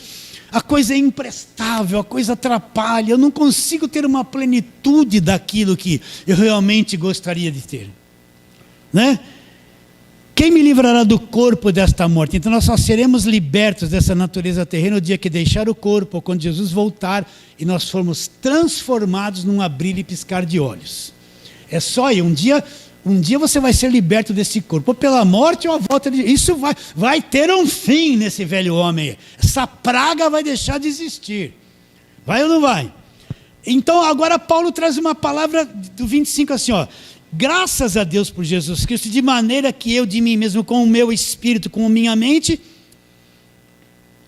a coisa é imprestável, a coisa atrapalha, eu não consigo ter uma plenitude daquilo que eu realmente gostaria de ter, né? Quem me livrará do corpo desta morte? Então nós só seremos libertos dessa natureza terrena no dia que deixar o corpo, ou quando Jesus voltar e nós formos transformados num abrir e piscar de olhos. É só aí, um dia você vai ser liberto desse corpo, ou pela morte ou a volta de... Isso vai ter um fim nesse velho homem. Essa praga vai deixar de existir. Vai ou não vai? Então agora Paulo traz uma palavra do 25 assim, ó. Graças a Deus por Jesus Cristo, de maneira que eu de mim mesmo, com o meu espírito, com a minha mente,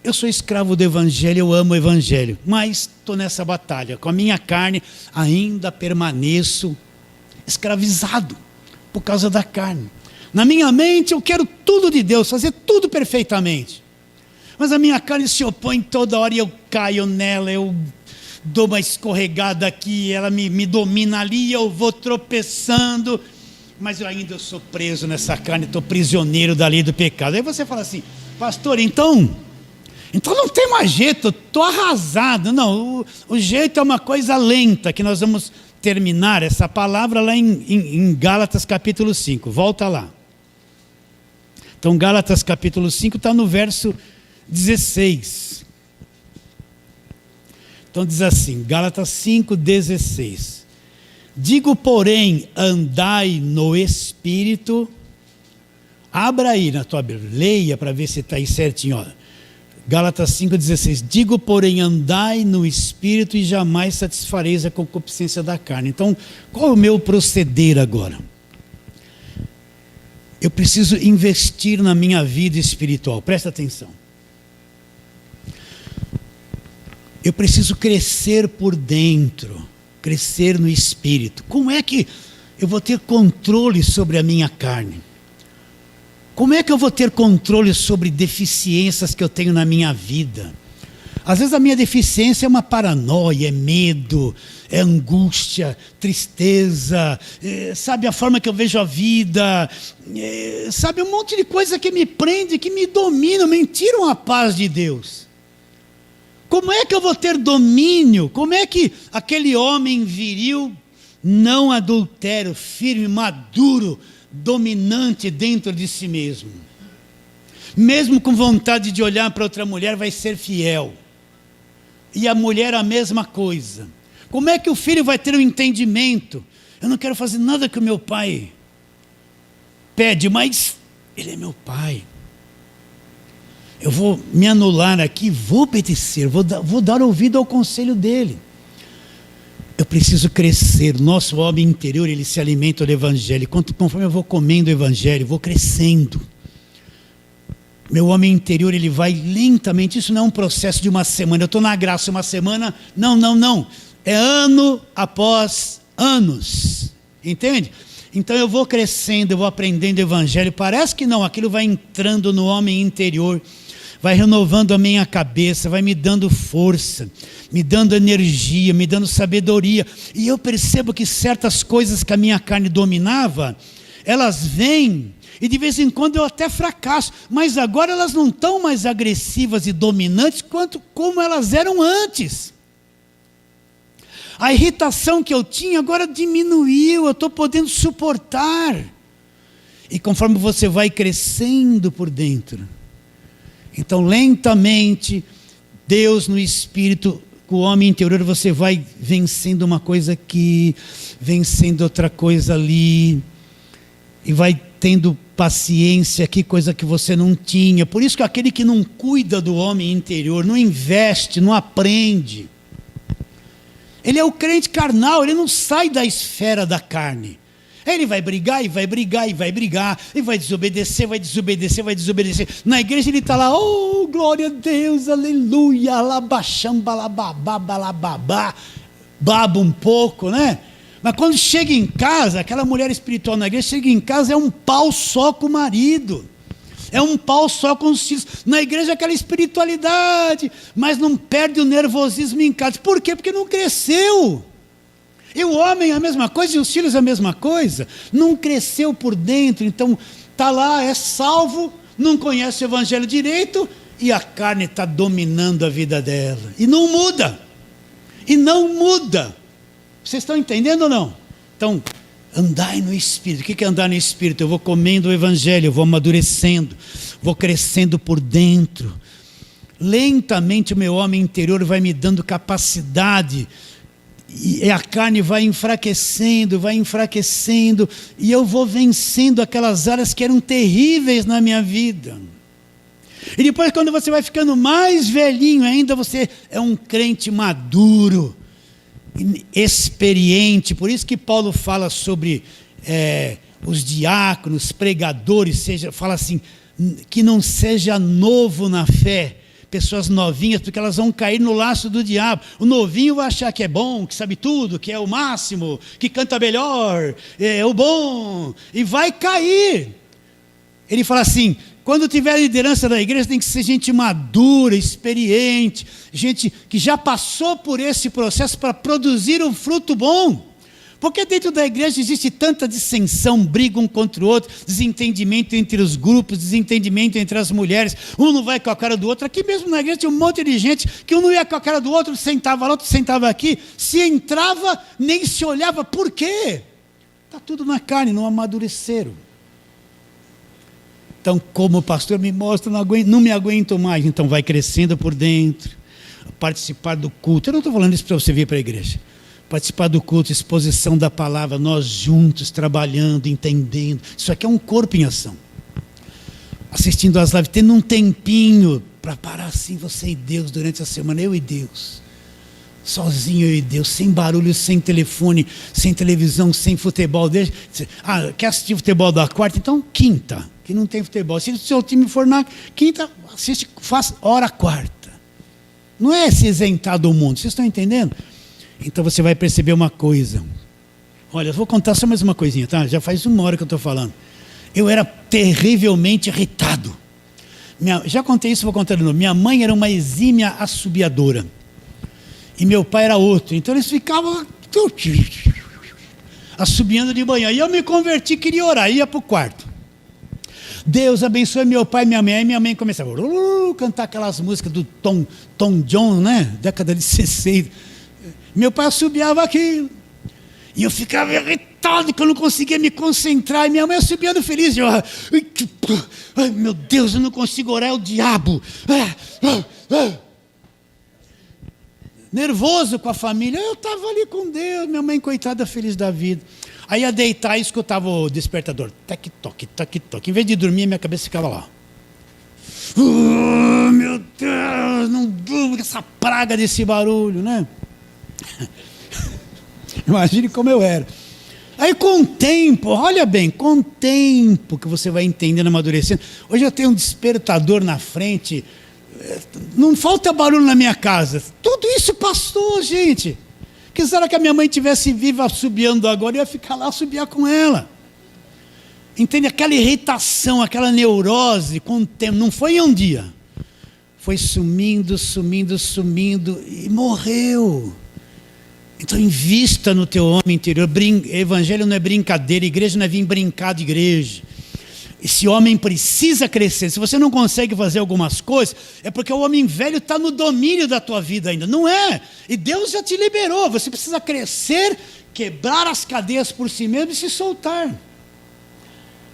eu sou escravo do Evangelho, eu amo o Evangelho, mas estou nessa batalha, com a minha carne ainda permaneço escravizado, por causa da carne. Na minha mente eu quero tudo de Deus, fazer tudo perfeitamente, mas a minha carne se opõe toda hora e eu caio nela, eu dou uma escorregada aqui, ela me domina ali, eu vou tropeçando, mas eu ainda sou preso nessa carne, estou prisioneiro da lei do pecado. Aí você fala assim, pastor, então não tem mais jeito, estou arrasado. Não, o jeito é uma coisa lenta, que nós vamos terminar essa palavra lá em Gálatas capítulo 5, volta lá. Então Gálatas capítulo 5 está no verso 16. Então diz assim, Gálatas 5,16. Digo, porém, andai no Espírito. Abra aí na tua Bíblia, leia para ver se está aí certinho. Ó. Gálatas 5,16. Digo, porém, andai no Espírito e jamais satisfareis a concupiscência da carne. Então, qual é o meu proceder agora? Eu preciso investir na minha vida espiritual, presta atenção. Eu preciso crescer por dentro, crescer no Espírito. Como é que eu vou ter controle sobre a minha carne? Como é que eu vou ter controle sobre deficiências que eu tenho na minha vida? Às vezes a minha deficiência é uma paranoia, é medo, é angústia, tristeza, sabe a forma que eu vejo a vida, sabe um monte de coisa que me prende, que me dominam, me tiram a paz de Deus. Como é que eu vou ter domínio? Como é que aquele homem viril, não adultério, firme, maduro, dominante dentro de si mesmo, mesmo com vontade de olhar para outra mulher, vai ser fiel? E a mulher a mesma coisa. Como é que o filho vai ter um entendimento? Eu não quero fazer nada que o meu pai pede, mas ele é meu pai. Eu vou me anular aqui, vou obedecer, vou dar ouvido ao conselho dele. Eu preciso crescer. O nosso homem interior, ele se alimenta do Evangelho. Conforme eu vou comendo o Evangelho, vou crescendo. Meu homem interior, ele vai lentamente. Isso não é um processo de uma semana. Eu estou na graça uma semana. Não. É ano após anos. Entende? Então eu vou crescendo, eu vou aprendendo o Evangelho. Parece que não, aquilo vai entrando no homem interior. Vai renovando a minha cabeça, vai me dando força, me dando energia, me dando sabedoria. E eu percebo que certas coisas que a minha carne dominava, elas vêm, e de vez em quando eu até fracasso, mas agora elas não estão mais agressivas e dominantes como elas eram antes. A irritação que eu tinha agora diminuiu, eu estou podendo suportar. E conforme você vai crescendo por dentro, então lentamente, Deus no Espírito, com o homem interior, você vai vencendo uma coisa aqui, vencendo outra coisa ali, e vai tendo paciência aqui, coisa que você não tinha. Por isso que aquele que não cuida do homem interior, não investe, não aprende, ele é o crente carnal, ele não sai da esfera da carne. Ele vai brigar, e vai brigar, e vai brigar, e vai desobedecer. Na igreja ele está lá, glória a Deus, aleluia, alabaxamba, alababá, balababá. baba um pouco, né? Mas quando chega em casa, aquela mulher espiritual na igreja, chega em casa, é um pau só com o marido. É um pau só com os filhos. Na igreja é aquela espiritualidade, mas não perde o nervosismo em casa. Por quê? Porque não cresceu. E o homem é a mesma coisa, e os filhos é a mesma coisa. Não cresceu por dentro, então está lá, é salvo, não conhece o evangelho direito, e a carne está dominando a vida dela. E não muda. E não muda. Vocês estão entendendo ou não? Então, andai no Espírito. O que é andar no Espírito? Eu vou comendo o evangelho, eu vou amadurecendo, vou crescendo por dentro. Lentamente o meu homem interior vai me dando capacidade, e a carne vai enfraquecendo, e eu vou vencendo aquelas áreas que eram terríveis na minha vida. E depois, quando você vai ficando mais velhinho ainda, você é um crente maduro, experiente. Por isso que Paulo fala sobre os diáconos, pregadores, fala assim, que não seja novo na fé, pessoas novinhas, porque elas vão cair no laço do diabo. O novinho vai achar que é bom, que sabe tudo, que é o máximo, que canta melhor, é o bom, e vai cair. Ele fala assim, quando tiver liderança da igreja, tem que ser gente madura, experiente, gente que já passou por esse processo para produzir um fruto bom. Porque dentro da igreja existe tanta dissensão, briga um contra o outro, desentendimento entre os grupos, desentendimento entre as mulheres, um não vai com a cara do outro. Aqui mesmo na igreja tinha um monte de gente que um não ia com a cara do outro, sentava lá, outro sentava aqui, se entrava, nem se olhava. Por quê? Está tudo na carne, não amadureceram. Então, como o pastor me mostra, não me aguento mais. Então vai crescendo por dentro, participar do culto. Eu não estou falando isso para você vir para a igreja. Participar do culto, exposição da palavra, nós juntos, trabalhando, entendendo. Isso aqui é um corpo em ação. Assistindo às lives, tendo um tempinho para parar assim, você e Deus, durante a semana, eu e Deus. Sozinho eu e Deus, sem barulho, sem telefone, sem televisão, sem futebol. Quer assistir futebol da quarta? Então quinta, que não tem futebol. Se o seu time for na quinta, assiste, faz hora quarta. Não é se isentar do mundo, vocês estão entendendo? Então você vai perceber uma coisa. Olha, eu vou contar só mais uma coisinha, tá? Já faz 1 hora que eu estou falando. Eu era terrivelmente irritado. Já contei isso, vou contar de novo. Minha mãe era uma exímia assobiadora. E meu pai era outro. Então eles ficavam assobiando de manhã. E eu me converti, queria orar, ia para o quarto. Deus abençoe meu pai e minha mãe. Aí minha mãe começava a cantar aquelas músicas do Tom John, né? Década de 60. Meu pai assobiava aquilo. E eu ficava irritado que eu não conseguia me concentrar. E minha mãe assobiando feliz. Ai, meu Deus, eu não consigo orar, é o diabo. Nervoso com a família. Eu estava ali com Deus, minha mãe coitada, feliz da vida. Aí ia deitar e escutava o despertador. Tac-toque, tac-toque. Em vez de dormir, minha cabeça ficava lá. Meu Deus, não durmo com essa praga desse barulho, né? Imagine como eu era. Aí com o tempo, olha bem, com o tempo que você vai entendendo, amadurecendo. Hoje eu tenho um despertador na frente, não falta barulho na minha casa. Tudo isso passou, gente. Que será que a minha mãe tivesse viva assobiando agora, eu ia ficar lá assobiar com ela. Entende? Aquela irritação, aquela neurose, com o tempo, não foi em um dia. Foi sumindo e morreu. Então invista no teu homem interior. Evangelho não é brincadeira, igreja não é vir brincar de igreja. Esse homem precisa crescer. Se você não consegue fazer algumas coisas, é porque o homem velho está no domínio da tua vida ainda. Não é. E Deus já te liberou. Você precisa crescer, quebrar as cadeias por si mesmo e se soltar.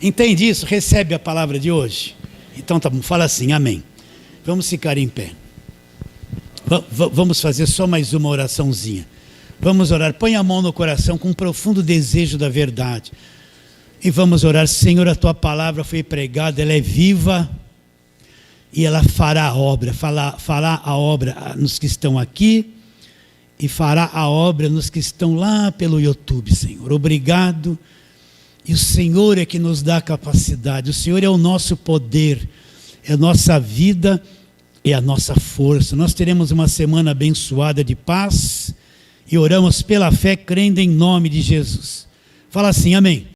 Entende isso? Recebe a palavra de hoje? Então tá bom, fala assim, amém. Vamos ficar em pé. Vamos fazer só mais uma oraçãozinha. Vamos orar, põe a mão no coração com um profundo desejo da verdade. E vamos orar, Senhor, a tua palavra foi pregada, ela é viva e ela fará a obra, fará a obra nos que estão aqui e fará a obra nos que estão lá pelo YouTube, Senhor. Obrigado. E o Senhor é que nos dá a capacidade, o Senhor é o nosso poder, é a nossa vida, é a nossa força. Nós teremos uma semana abençoada de paz E oramos pela fé, crendo em nome de Jesus. Fala assim, amém.